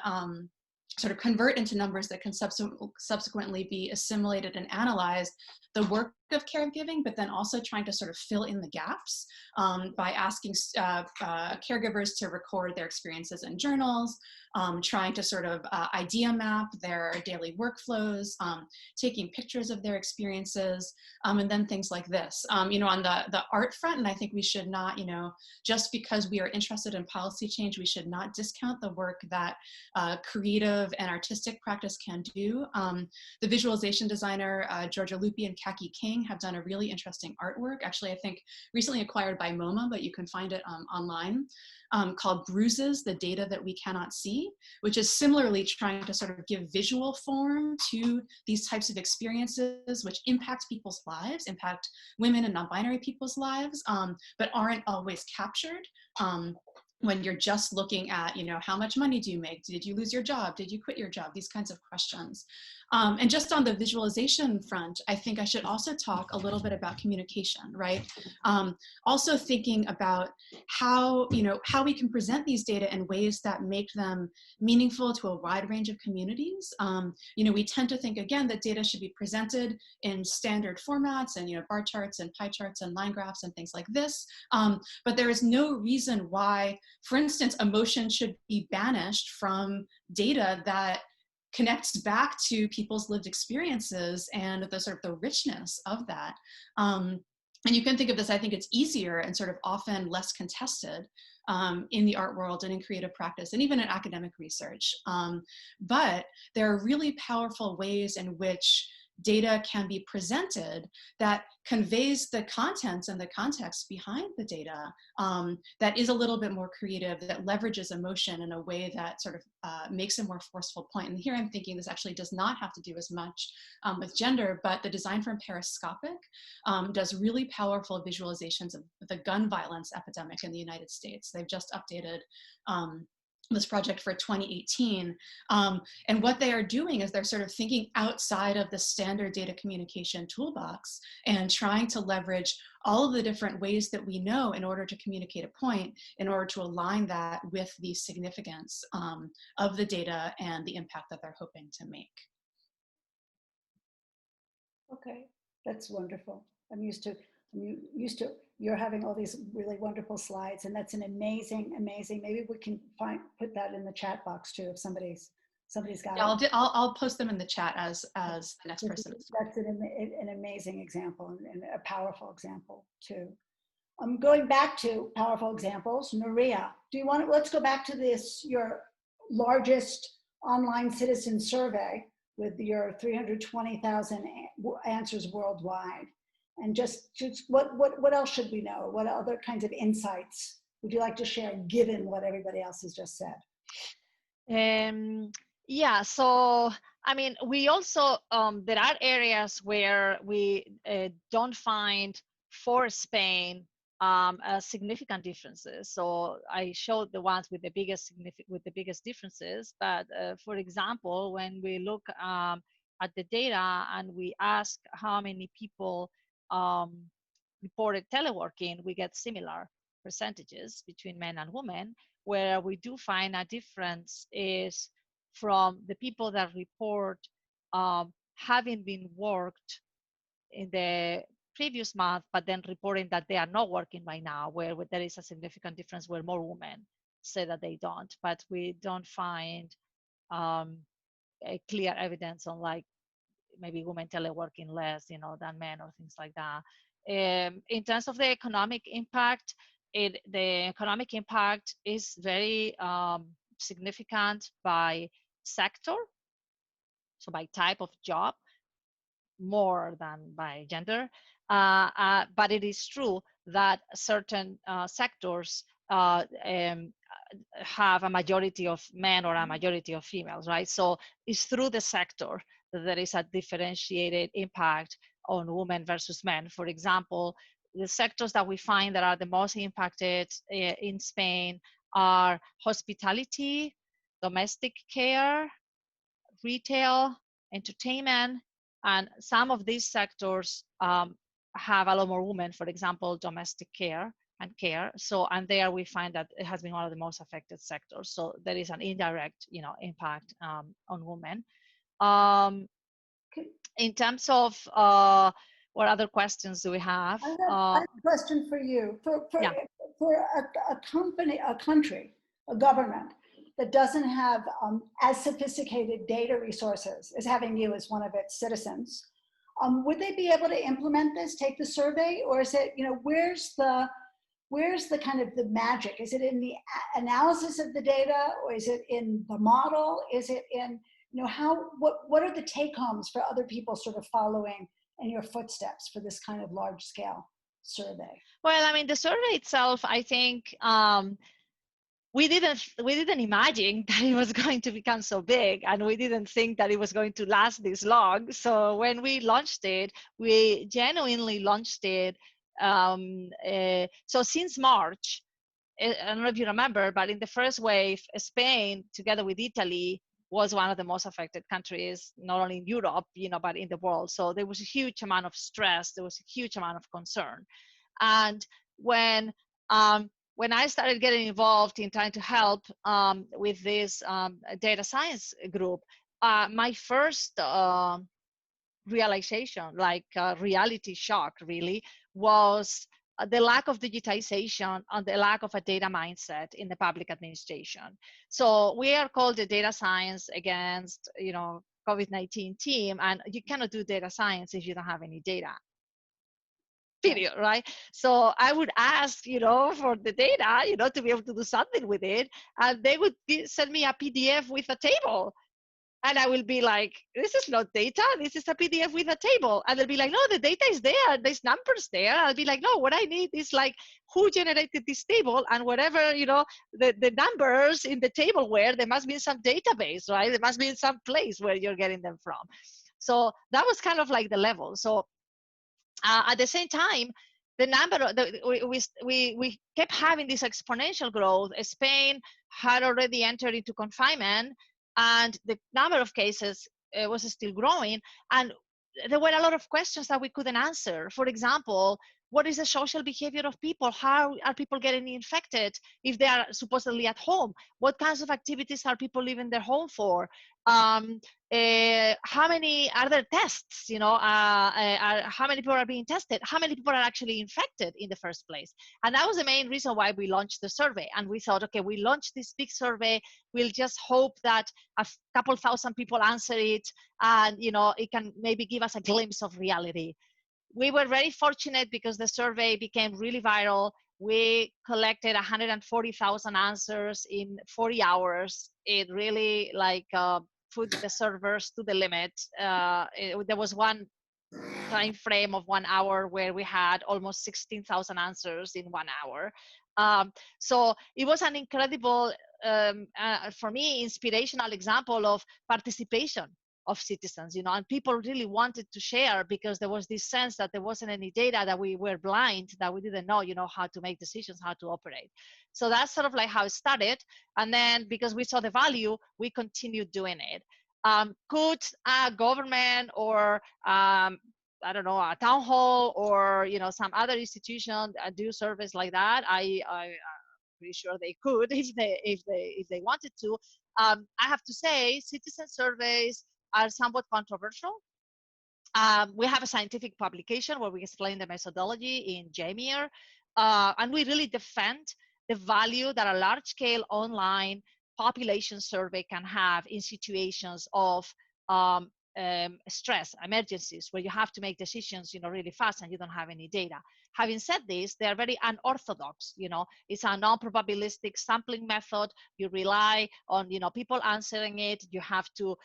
sort of convert into numbers that can subsequently be assimilated and analyzed the work of caregiving, but then also trying to sort of fill in the gaps by asking caregivers to record their experiences in journals, trying to sort of idea map their daily workflows, taking pictures of their experiences, and then things like this. You know, on the art front, and I think we should not, you know, just because we are interested in policy change, we should not discount the work that creative and artistic practice can do. The visualization designer, Georgia Lupi and Kaki King have done a really interesting artwork, actually I think recently acquired by MoMA, but you can find it online, called Bruises, the Data That We Cannot See, which is similarly trying to sort of give visual form to these types of experiences which impact people's lives, impact women and non-binary people's lives, but aren't always captured. When you're just looking at, you know, how much money do you make? Did you lose your job? Did you quit your job? These kinds of questions. And just on the visualization front, I think I should also talk a little bit about communication, right? Also thinking about how, you know, how we can present these data in ways that make them meaningful to a wide range of communities. You know, we tend to think, again, that data should be presented in standard formats and, you know, bar charts and pie charts and line graphs and things like this. But there is no reason why, for instance, emotion should be banished from data that connects back to people's lived experiences and the sort of the richness of that. And you can think of this, I think it's easier and sort of often less contested in the art world and in creative practice and even in academic research. But there are really powerful ways in which data can be presented that conveys the contents and the context behind the data, that is a little bit more creative, that leverages emotion in a way that sort of makes a more forceful point. And here I'm thinking this actually does not have to do as much with gender, but the Design from Periscopic does really powerful visualizations of the gun violence epidemic in the United States. They've just updated this project for 2018. And what they are doing is they're sort of thinking outside of the standard data communication toolbox and trying to leverage all of the different ways that we know in order to communicate a point, in order to align that with the significance of the data and the impact that they're hoping to make. Okay, that's wonderful. I'm used to you're having all these really wonderful slides, and that's an amazing. Maybe we can put that in the chat box too if somebody's got Yeah, it. I'll post them in the chat as the next person. That's an amazing example and a powerful example too. Going back to powerful examples, Nuria, let's go back to this, your largest online citizen survey with your 320,000 answers worldwide. And just what else should we know? What other kinds of insights would you like to share, given what everybody else has just said? Yeah, so I mean, we also there are areas where we don't find for Spain significant differences. So I showed the ones with the biggest differences. But for example, when we look at the data and we ask how many people reported teleworking, we get similar percentages between men and women. Where we do find a difference is from the people that report having been worked in the previous month, but then reporting that they are not working right now, where there is a significant difference where more women say that they don't. But we don't find a clear evidence on like maybe women teleworking less, you know, than men or things like that. In terms of the economic impact, the economic impact is very significant by sector, so by type of job. more than by gender. But it is true that certain sectors have a majority of men or a majority of females, right? So it's through the sector that there is a differentiated impact on women versus men. For example, the sectors that we find that are the most impacted in Spain are hospitality, domestic care, retail, entertainment, and some of these sectors have a lot more women, for example, domestic care and care. So, and there we find that it has been one of the most affected sectors. So there is an indirect, impact on women. In terms of what other questions do we have? I have a question for you. Yeah. For a country, a government that doesn't have as sophisticated data resources as having you as one of its citizens, would they be able to implement this, take the survey, or is it, where's the kind of the magic? Is it in the analysis of the data, or is it in the model? Is it in, what are the take homes for other people sort of following in your footsteps for this kind of large scale survey? Well, I mean, the survey itself, I think we didn't imagine that it was going to become so big, and we didn't think that it was going to last this long. So when we launched it, we genuinely launched it. So since March, I don't know if you remember, but in the first wave, Spain, together with Italy, was one of the most affected countries, not only in Europe, but in the world. So there was a huge amount of stress. There was a huge amount of concern. And when I started getting involved in trying to help with this data science group, my first realization, like reality shock really, was the lack of digitization and the lack of a data mindset in the public administration. So we are called the Data Science Against COVID-19 team, and you cannot do data science if you don't have any data. Period, right? So I would ask, for the data, to be able to do something with it, and they would send me a PDF with a table. And I will be like, this is not data, this is a PDF with a table. And they'll be like, no, the data is there, there's numbers there. I'll be like, no, what I need is like, who generated this table, and whatever, the numbers in the table were, there must be some database, right? There must be some place where you're getting them from. So that was kind of like the level. So at the same time, the number, we kept having this exponential growth. Spain had already entered into confinement, and the number of cases was still growing. And there were a lot of questions that we couldn't answer. For example, what is the social behavior of people? How are people getting infected if they are supposedly at home? What kinds of activities are people leaving their home for? How many are there tests? How many people are being tested? How many people are actually infected in the first place? And that was the main reason why we launched the survey. And we thought, okay, we launched this big survey. We'll just hope that a couple thousand people answer it, and it can maybe give us a glimpse of reality. We were very fortunate because the survey became really viral. We collected 140,000 answers in 40 hours. It really put the servers to the limit. There was one time frame of 1 hour where we had almost 16,000 answers in 1 hour. So it was an incredible, for me, inspirational example of participation of citizens, and people really wanted to share because there was this sense that there wasn't any data, that we were blind, that we didn't know, how to make decisions, how to operate. So that's sort of like how it started. And then because we saw the value, we continued doing it. Could a government or I don't know, a town hall or some other institution do surveys like that? I'm pretty sure they could if they wanted to. I have to say, citizen surveys are somewhat controversial. We have a scientific publication where we explain the methodology in JMIR, and we really defend the value that a large-scale online population survey can have in situations of stress, emergencies, where you have to make decisions, really fast and you don't have any data. Having said this, they are very unorthodox. It's a non-probabilistic sampling method. You rely on, people answering it. You have to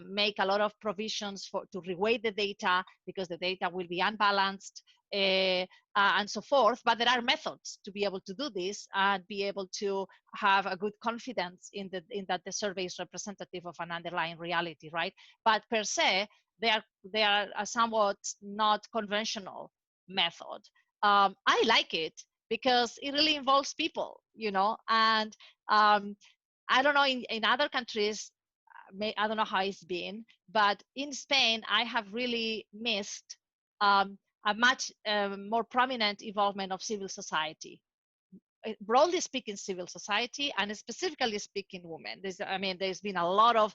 make a lot of provisions to reweight the data because the data will be unbalanced, and so forth. But there are methods to be able to do this and be able to have a good confidence in that the survey is representative of an underlying reality, right? But per se, they are a somewhat not conventional method. I like it because it really involves people, and I don't know in other countries, I don't know how it's been, but in Spain, I have really missed a much more prominent involvement of civil society. Broadly speaking, civil society, and specifically speaking, women. There's been a lot of,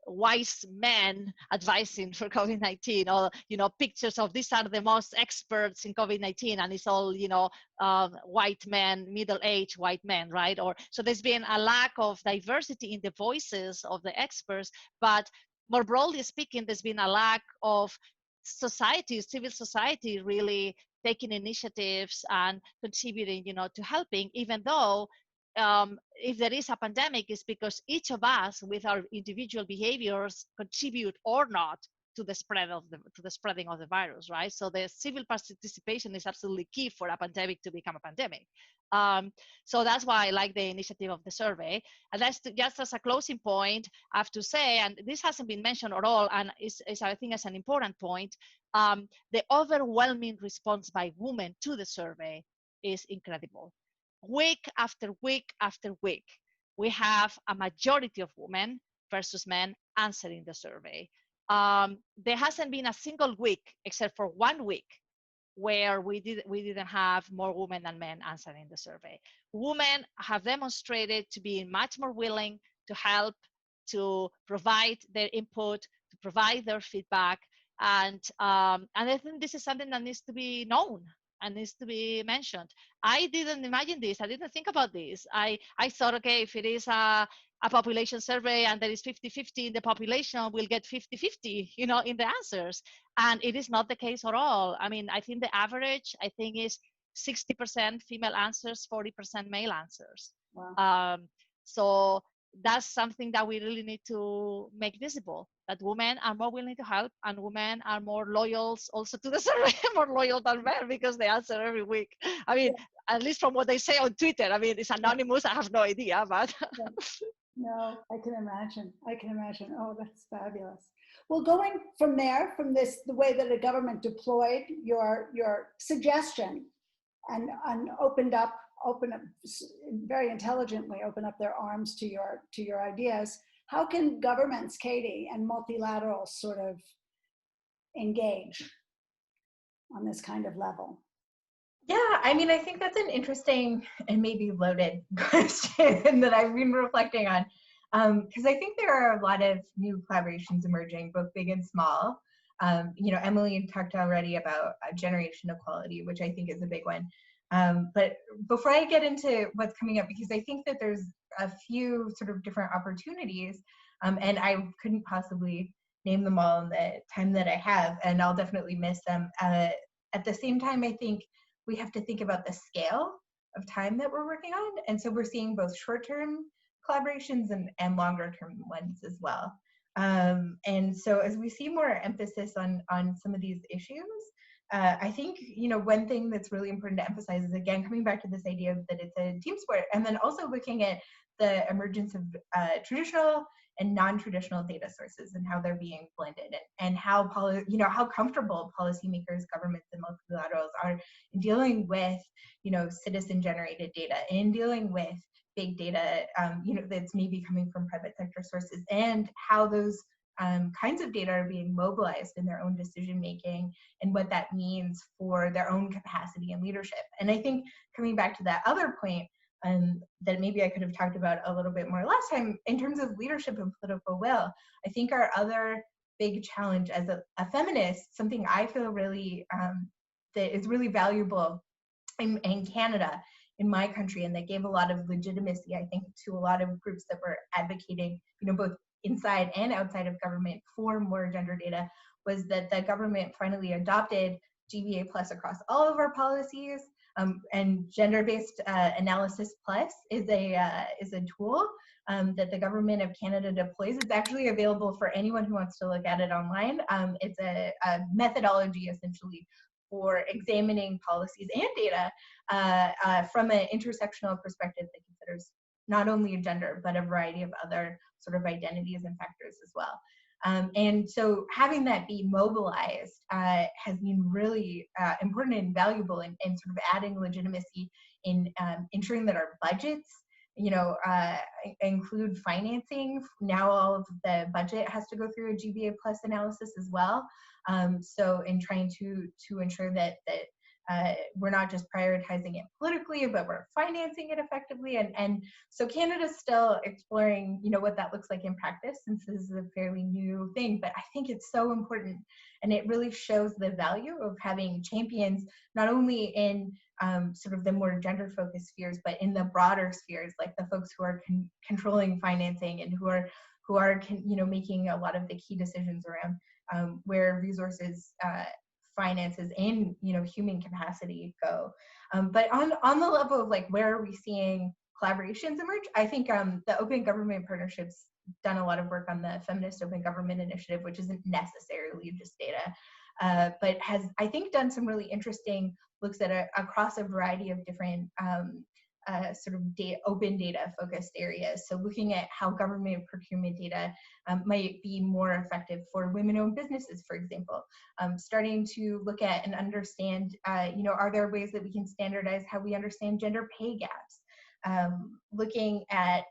wise men advising for COVID-19, or pictures of these are the most experts in COVID-19, and it's all white men, middle-aged white men, right? Or so there's been a lack of diversity in the voices of the experts, but more broadly speaking, there's been a lack of civil society really taking initiatives and contributing, to helping, even though if there is a pandemic, it's because each of us, with our individual behaviors, contribute or not to the spreading of the virus, right? So the civil participation is absolutely key for a pandemic to become a pandemic. So that's why I like the initiative of the survey. And that's just as a closing point, I have to say, and this hasn't been mentioned at all, and is I think is an important point, the overwhelming response by women to the survey is incredible. Week after week after week, we have a majority of women versus men answering the survey. There hasn't been a single week, except for 1 week, where we didn't have more women than men answering the survey. Women have demonstrated to be much more willing to help, to provide their input, to provide their feedback, and I think this is something that needs to be known and needs to be mentioned. I didn't imagine this. I didn't think about this. I thought, okay, if it is a population survey and there is 50-50 in the population, we'll get 50-50, in the answers. And it is not the case at all. I think the average, is 60% female answers, 40% male answers. Wow. So that's something that we really need to make visible, that women are more willing to help, and women are more loyal also to the survey, more loyal than men, because they answer every week. At least from what they say on Twitter. It's anonymous, I have no idea, but. No, I can imagine. Oh, that's fabulous. Well, going from there, from this, the way that the government deployed your suggestion and opened up very intelligently, open up their arms to your ideas. How can governments, Katie, and multilaterals sort of engage on this kind of level? Yeah, I think that's an interesting and maybe loaded question that I've been reflecting on, because I think there are a lot of new collaborations emerging, both big and small. Emily talked already about generation equality, which I think is a big one. But before I get into what's coming up, because I think that there's a few sort of different opportunities, and I couldn't possibly name them all in the time that I have, and I'll definitely miss them. At the same time, I think we have to think about the scale of time that we're working on. And so we're seeing both short-term collaborations and longer-term ones as well. And so as we see more emphasis on some of these issues, I think, one thing that's really important to emphasize is, again, coming back to this idea that it's a team sport, and then also looking at the emergence of traditional and non-traditional data sources and how they're being blended, and how how comfortable policymakers, governments, and multilaterals are in dealing with citizen-generated data, and in dealing with big data that's maybe coming from private sector sources, and how those kinds of data are being mobilized in their own decision making, and what that means for their own capacity and leadership. And I think, coming back to that other point, that maybe I could have talked about a little bit more last time, in terms of leadership and political will, I think our other big challenge as a feminist, something I feel really that is really valuable in Canada, in my country, and that gave a lot of legitimacy, I think, to a lot of groups that were advocating, both inside and outside of government for more gender data, was that the government finally adopted GBA+ across all of our policies. And Gender-Based Analysis Plus is a tool that the Government of Canada deploys. It's actually available for anyone who wants to look at it online. It's a methodology essentially for examining policies and data from an intersectional perspective that considers not only gender, but a variety of other sort of identities and factors as well. And so having that be mobilized has been really important and valuable in sort of adding legitimacy in ensuring that our budgets, include financing. Now all of the budget has to go through a GBA plus analysis as well. So in trying to ensure that we're not just prioritizing it politically, but we're financing it effectively. And so Canada's still exploring, what that looks like in practice, since this is a fairly new thing, but I think it's so important. And it really shows the value of having champions, not only in sort of the more gender-focused spheres, but in the broader spheres, like the folks who are controlling financing and who are making a lot of the key decisions around where resources, finances, and human capacity go. But on the level of like where are we seeing collaborations emerge, I think the Open Government Partnership's done a lot of work on the Feminist Open Government Initiative, which isn't necessarily just data, but has, I think, done some really interesting looks at across a variety of different sort of open data focused areas. So looking at how government procurement data might be more effective for women-owned businesses, for example. Starting to look at and understand, are there ways that we can standardize how we understand gender pay gaps? Looking at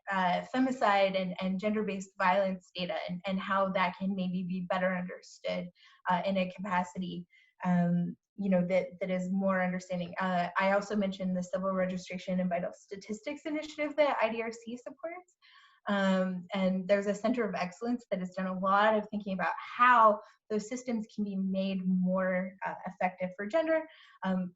femicide and gender-based violence data and how that can maybe be better understood in a capacity that is more understanding. I also mentioned the Civil Registration and Vital Statistics Initiative that IDRC supports. And there's a Center of Excellence that has done a lot of thinking about how those systems can be made more effective for gender.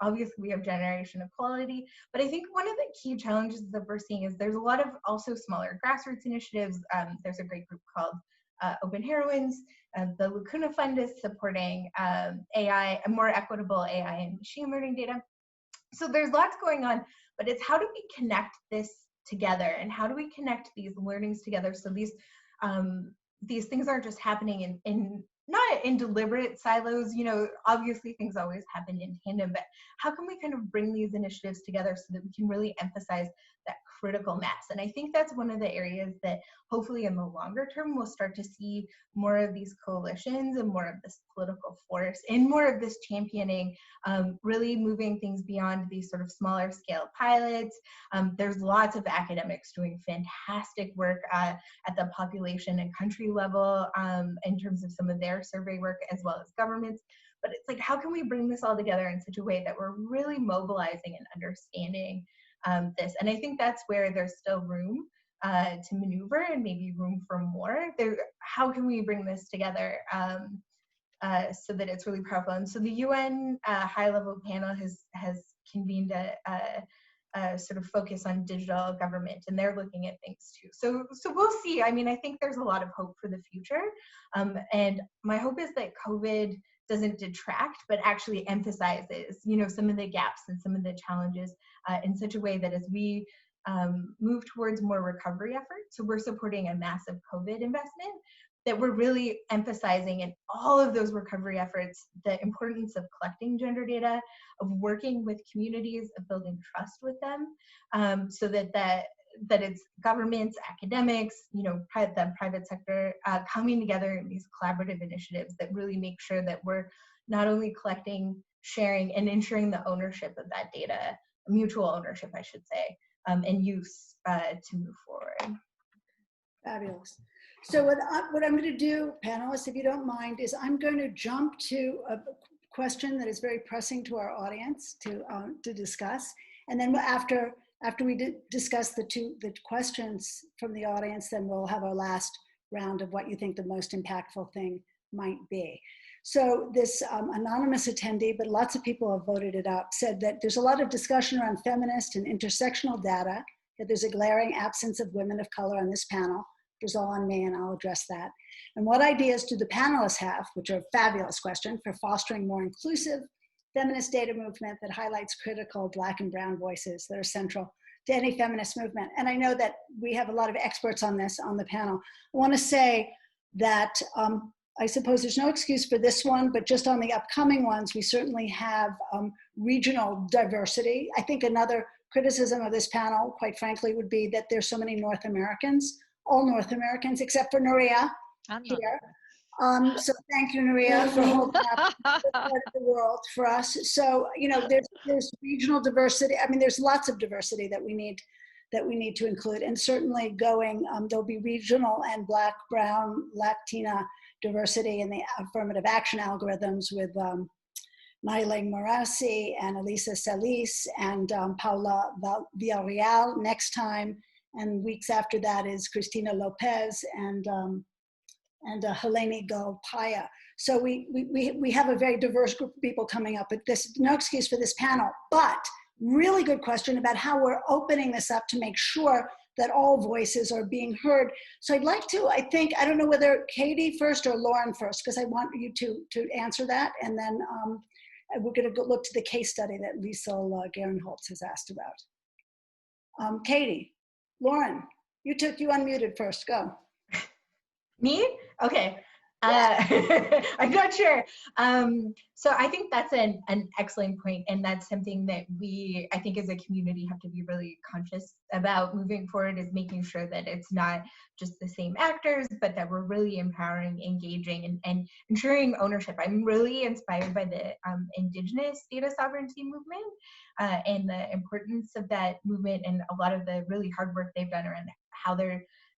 Obviously, we have generation equality, but I think one of the key challenges that we're seeing is there's a lot of also smaller grassroots initiatives. There's a great group called Open Heroines. The Lacuna Fund is supporting AI, a more equitable AI and machine learning data. So there's lots going on, but it's how do we connect this together, and how do we connect these learnings together so these things aren't just happening in not in deliberate silos. Obviously things always happen in tandem, but how can we kind of bring these initiatives together so that we can really emphasize that critical mass? And I think that's one of the areas that hopefully in the longer term we'll start to see more of these coalitions and more of this political force and more of this championing, really moving things beyond these sort of smaller scale pilots. There's lots of academics doing fantastic work at the population and country level in terms of some of their survey work, as well as governments. But it's like, how can we bring this all together in such a way that we're really mobilizing and understanding this? And I think that's where there's still room to maneuver and maybe room for more. How can we bring this together so that it's really powerful? And so the UN high-level panel has convened a sort of focus on digital government, and they're looking at things too. So we'll see. I mean, I think there's a lot of hope for the future, and my hope is that COVID doesn't detract, but actually emphasizes, some of the gaps and some of the challenges in such a way that as we move towards more recovery efforts, so we're supporting a massive COVID investment, that we're really emphasizing in all of those recovery efforts the importance of collecting gender data, of working with communities, of building trust with them, so that it's governments, academics, the private sector coming together in these collaborative initiatives that really make sure that we're not only collecting, sharing, and ensuring the ownership of that data, mutual ownership, I should say, and use to move forward. Fabulous. So what I'm going to do, panelists, if you don't mind, is I'm going to jump to a question that is very pressing to our audience to discuss, and then after we discuss the questions from the audience, then we'll have our last round of what you think the most impactful thing might be. So this anonymous attendee, but lots of people have voted it up, said that there's a lot of discussion around feminist and intersectional data, that there's a glaring absence of women of color on this panel. It was all on me, and I'll address that. And what ideas do the panelists have, which are a fabulous question, for fostering more inclusive, feminist data movement that highlights critical Black and brown voices that are central to any feminist movement. And I know that we have a lot of experts on this on the panel. I want to say that I suppose there's no excuse for this one, but just on the upcoming ones, we certainly have regional diversity. I think another criticism of this panel, quite frankly, would be that there's so many North Americans, all North Americans, except for Nuria here. So thank you, Nuria, for holding up this part of the world for us. So, you know, there's regional diversity. I mean, there's lots of diversity that we need to include, and certainly going, there'll be regional and Black, brown, Latina diversity in the affirmative action algorithms with Nailing Morassi and Elisa Salis and Paula Villarreal next time. And weeks after that is Cristina Lopez and Helene Golpaya. So we have a very diverse group of people coming up, but there's no excuse for this panel, but really good question about how we're opening this up to make sure that all voices are being heard. So I'd like to, I don't know whether Katie first or Lauren first, because I want you to answer that. And then we're gonna go look to the case study that Liesl Gehrenholtz has asked about. Katie, Lauren, you unmuted first, go. Me? Okay. I'm not sure. So I think that's an excellent point, and that's something that we, I think as a community, have to be really conscious about moving forward, is making sure that it's not just the same actors, but that we're really empowering, engaging, and ensuring ownership. I'm really inspired by the Indigenous data sovereignty movement and the importance of that movement, and a lot of the really hard work they've done around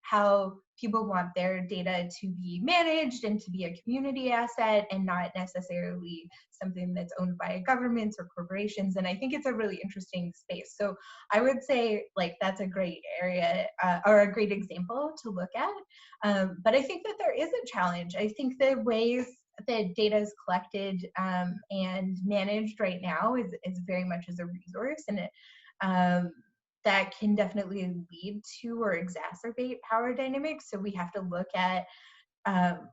how people want their data to be managed and to be a community asset and not necessarily something that's owned by governments or corporations. And I think it's a really interesting space. So I would say, like, that's a great area or a great example to look at. But I think that there is a challenge. I think the ways that data is collected and managed right now is very much as a resource, and that can definitely lead to or exacerbate power dynamics. So we have to look at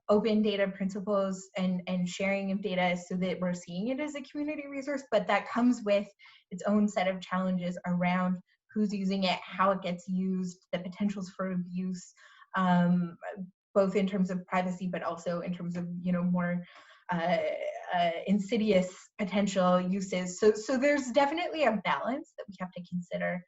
open data principles and sharing of data so that we're seeing it as a community resource, but that comes with its own set of challenges around who's using it, how it gets used, the potentials for abuse, both in terms of privacy, but also in terms of, you know, more insidious potential uses. So there's definitely a balance that we have to consider.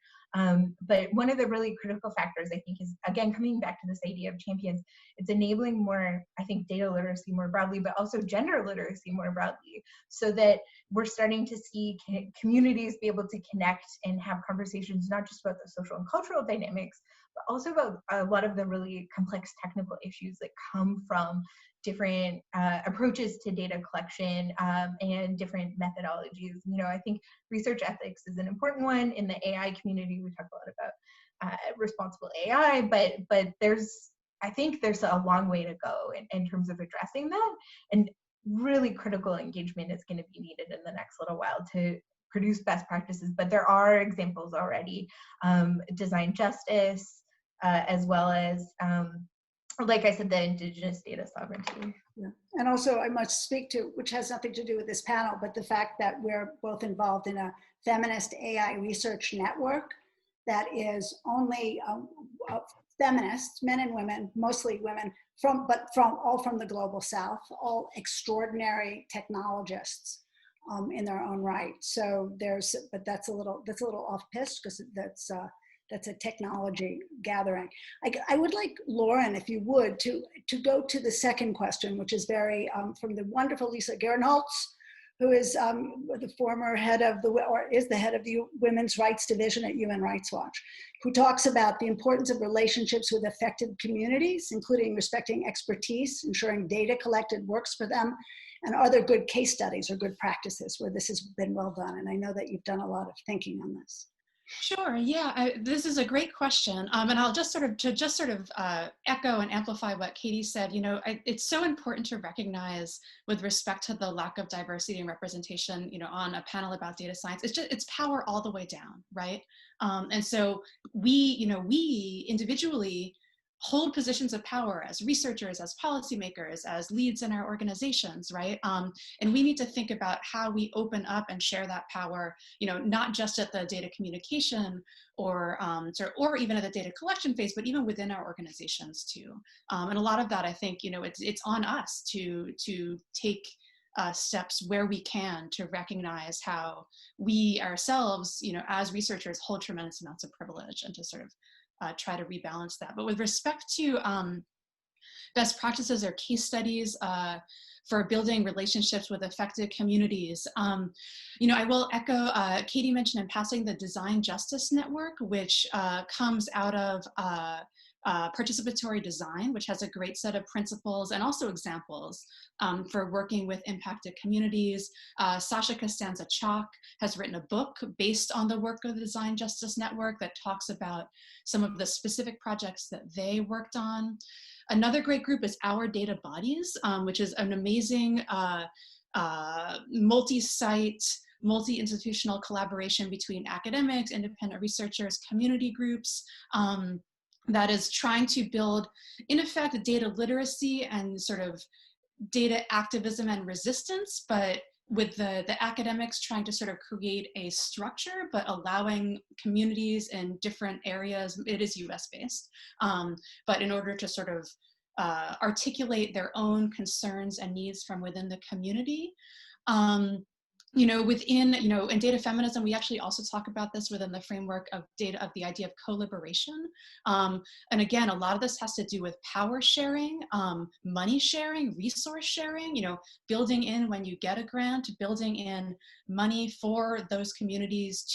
But one of the really critical factors, I think, is, again, coming back to this idea of champions, it's enabling more, I think, data literacy more broadly, but also gender literacy more broadly, so that we're starting to see communities be able to connect and have conversations, not just about the social and cultural dynamics, but also about a lot of the really complex technical issues that come from different approaches to data collection and different methodologies. You know, I think research ethics is an important one. In the AI community, we talk a lot about responsible AI, but I think there's a long way to go in terms of addressing that, and really critical engagement is going to be needed in the next little while to produce best practices. But there are examples already, design justice, as well as like I said, the Indigenous data sovereignty. Yeah. And also I must speak to, which has nothing to do with this panel, but the fact that we're both involved in a feminist AI research network that is only feminists, men and women, mostly women, all from the global South, all extraordinary technologists in their own right. So but that's a little off piste, because that's a technology gathering. I would like Lauren, if you would, to go to the second question, which is very from the wonderful Liesl Gehrenholtz, who is the former head of is the head of the Women's Rights Division at Human Rights Watch, who talks about the importance of relationships with affected communities, including respecting expertise, ensuring data collected works for them, and other good case studies or good practices where this has been well done. And I know that you've done a lot of thinking on this. Sure. Yeah, this is a great question, and I'll just sort of echo and amplify what Katie said. You know, it's so important to recognize, with respect to the lack of diversity and representation, you know, on a panel about data science, it's power all the way down, right? And so we individually hold positions of power as researchers, as policymakers, as leads in our organizations, right? And we need to think about how we open up and share that power, you know, not just at the data communication or even at the data collection phase, but even within our organizations too. And a lot of that, I think, you know, it's on us to take steps where we can to recognize how we ourselves, you know, as researchers hold tremendous amounts of privilege, and to sort of try to rebalance that. But with respect to best practices or case studies for building relationships with affected communities, you know, I will echo, Katie mentioned in passing the Design Justice Network, which comes out of participatory design, which has a great set of principles and also examples for working with impacted communities. Sasha Costanza-Chalk has written a book based on the work of the Design Justice Network that talks about some of the specific projects that they worked on. Another great group is Our Data Bodies, which is an amazing multi-site, multi-institutional collaboration between academics, independent researchers, community groups, that is trying to build, in effect, data literacy and sort of data activism and resistance, but with the academics trying to sort of create a structure, but allowing communities in different areas, it is US based, but in order to sort of articulate their own concerns and needs from within the community. You know, within, you know, in data feminism, we actually also talk about this within the framework of data, of the idea of co-liberation. And again, a lot of this has to do with power sharing, money sharing, resource sharing, you know, building in when you get a grant, building in money for those communities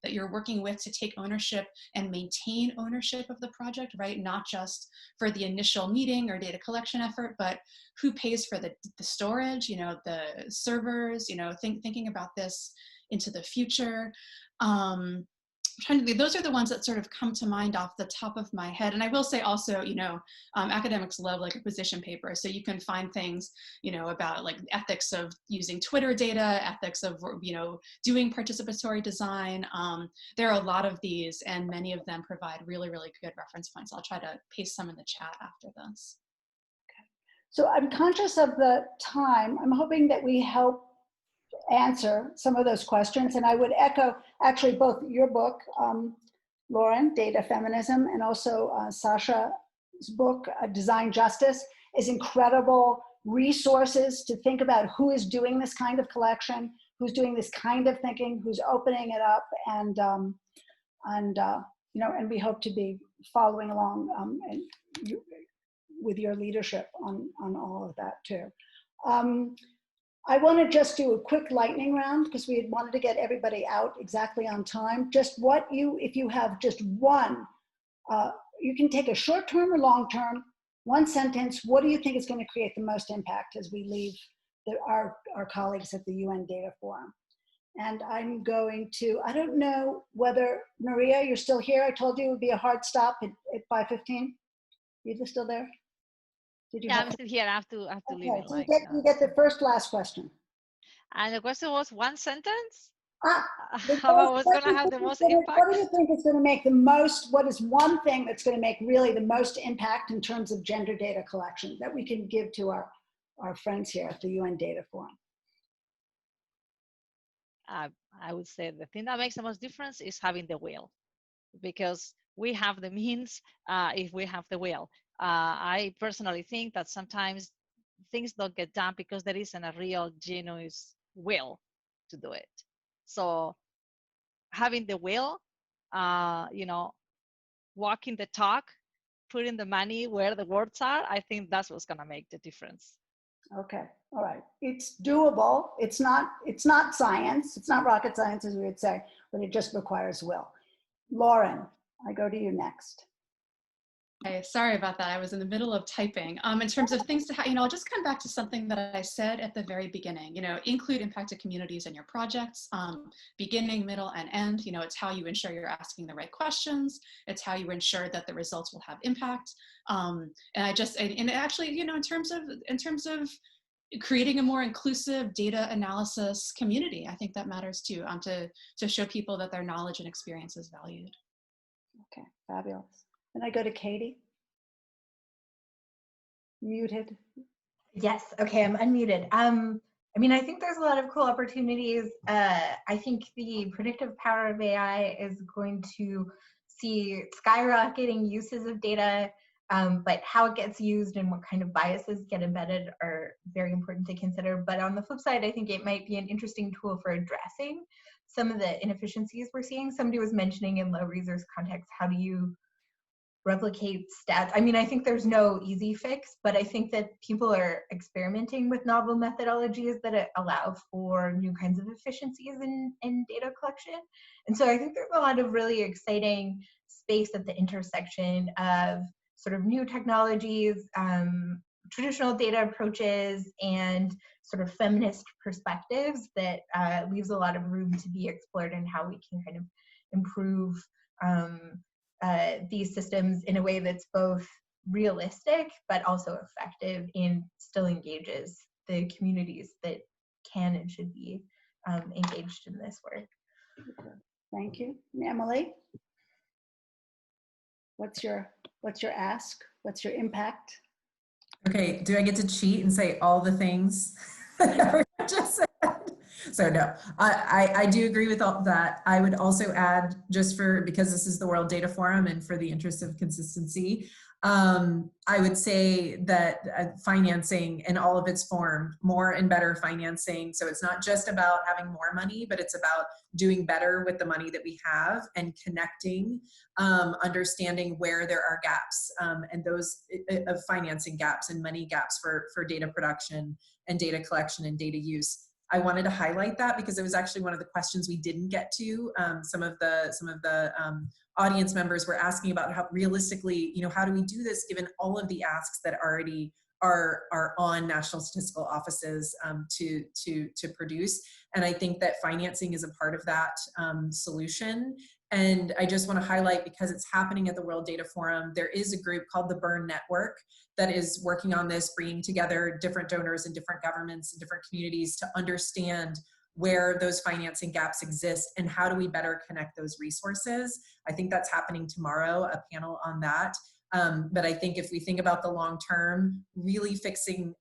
that you're working with to take ownership and maintain ownership of the project, right? Not just for the initial meeting or data collection effort, but who pays for the storage, you know, the servers, you know, thinking about this into the future. Those are the ones that sort of come to mind off the top of my head. And I will say also, you know, academics love like a position paper. So you can find things, you know, about like ethics of using Twitter data, ethics of, you know, doing participatory design. There are a lot of these, and many of them provide really, really good reference points. I'll try to paste some in the chat after this. So I'm conscious of the time. I'm hoping that we help answer some of those questions. And I would echo actually both your book, Lauren, Data Feminism, and also Sasha's book, Design Justice, is incredible resources to think about who is doing this kind of collection, who's doing this kind of thinking, who's opening it up, and you know, and we hope to be following along with your leadership on all of that too. I want to just do a quick lightning round because we had wanted to get everybody out exactly on time. Just if you have just one, you can take a short term or long term, one sentence, what do you think is going to create the most impact as we leave our colleagues at the UN Data Forum? And I'm going to, I don't know whether, Nuria, you're still here. I told you it would be a hard stop at 5:15. You still there? Yeah, I'm still here. I have to leave. Okay, so you get the last question. And the question was one sentence? How I was going to have the most impact? What do you think is going to make the most, what is one thing that's going to make really the most impact in terms of gender data collection that we can give to our friends here at the UN Data Forum? I would say the thing that makes the most difference is having the will, because we have the means if we have the will. I personally think that sometimes things don't get done because there isn't a real, genuine will to do it. So having the will, you know, walking the talk, putting the money where the words are, I think that's what's going to make the difference. Okay, all right. It's doable. It's not science. It's not rocket science, as we would say, but it just requires will. Lauren, I go to you next. Okay, sorry about that. I was in the middle of typing. In terms of things to, you know, I'll just come back to something that I said at the very beginning. You know, include impacted communities in your projects, beginning, middle, and end. You know, it's how you ensure you're asking the right questions. It's how you ensure that the results will have impact. And actually, you know, in terms of creating a more inclusive data analysis community, I think that matters too. To show people that their knowledge and experience is valued. Okay, fabulous. And I go to Katie. muted. Yes, okay, I'm unmuted. I mean, I think there's a lot of cool opportunities. I think the predictive power of AI is going to see skyrocketing uses of data, but how it gets used and what kind of biases get embedded are very important to consider. But on the flip side, I think it might be an interesting tool for addressing some of the inefficiencies we're seeing. Somebody was mentioning in low resource context, how do you replicate stats? I mean, I think there's no easy fix, but I think that people are experimenting with novel methodologies that allow for new kinds of efficiencies in data collection. And so I think there's a lot of really exciting space at the intersection of sort of new technologies, traditional data approaches, and sort of feminist perspectives that leaves a lot of room to be explored in how we can kind of improve these systems in a way that's both realistic but also effective and still engages the communities that can and should be engaged in this work. Thank you. Emily, what's your ask? What's your impact? Okay, do I get to cheat and say all the things that were just said? So no, I do agree with all that. I would also add, just because this is the World Data Forum and for the interest of consistency, I would say that financing in all of its form, more and better financing. So it's not just about having more money, but it's about doing better with the money that we have and connecting, understanding where there are gaps and those of financing gaps and money gaps for data production and data collection and data use. I wanted to highlight that because it was actually one of the questions we didn't get to. Some of the audience members were asking about how realistically, how do we do this given all of the asks that already are on national statistical offices to produce. And I think that financing is a part of that solution. And I just want to highlight, because it's happening at the World Data Forum, there is a group called the Burn Network that is working on this, bringing together different donors and different governments and different communities to understand where those financing gaps exist and how do we better connect those resources. I think that's happening tomorrow, a panel on that. But I think if we think about the long term, really fixing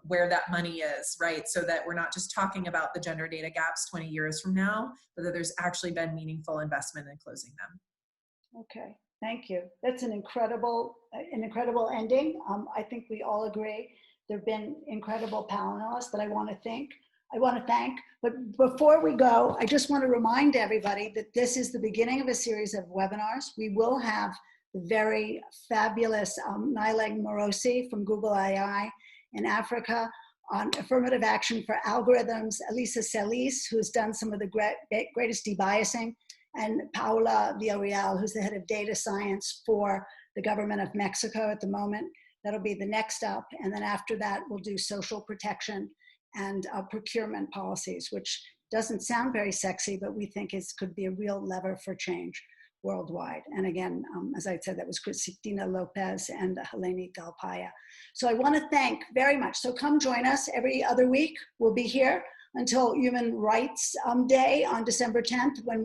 where that money is, right? So that we're not just talking about the gender data gaps 20 years from now, but that there's actually been meaningful investment in closing them. Okay, thank you. That's an incredible ending. I think we all agree. There've been incredible panelists that I want to thank. But before we go, I just want to remind everybody that this is the beginning of a series of webinars. We will have the very fabulous Naileg Morosi from Google AI in Africa on affirmative action for algorithms, Elisa Celis, who's done some of the greatest debiasing, and Paula Villarreal, who's the head of data science for the government of Mexico at the moment. That'll be the next up. And then after that, we'll do social protection and procurement policies, which doesn't sound very sexy, but we think could be a real lever for change worldwide. And again, as I said, that was Cristina Lopez and Helene Galpaya. So I want to thank very much. So come join us every other week. We'll be here until Human Rights Day on December 10th, when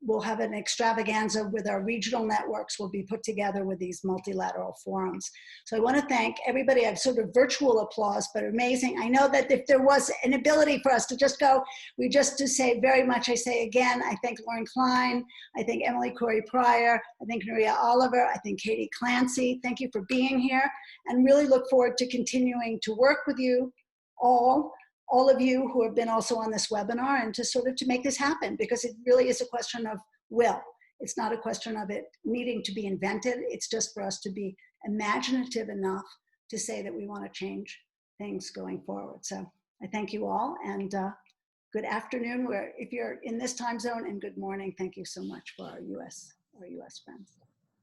we'll have an extravaganza with our regional networks. Will be put together with these multilateral forums. So I want to thank everybody. I've sort of virtual applause, but amazing. I know that if there was an ability for us to just go, to say very much, I say again, I thank Lauren Klein, I thank Emily Courey-Pryor, I thank Nuria Oliver, I thank Katie Clancy. Thank you for being here, and really look forward to continuing to work with you all of you who have been also on this webinar, and to make this happen, because it really is a question of will. It's not a question of it needing to be invented. It's just for us to be imaginative enough to say that we want to change things going forward. So I thank you all, and good afternoon, if you're in this time zone, and good morning. Thank you so much for our US friends.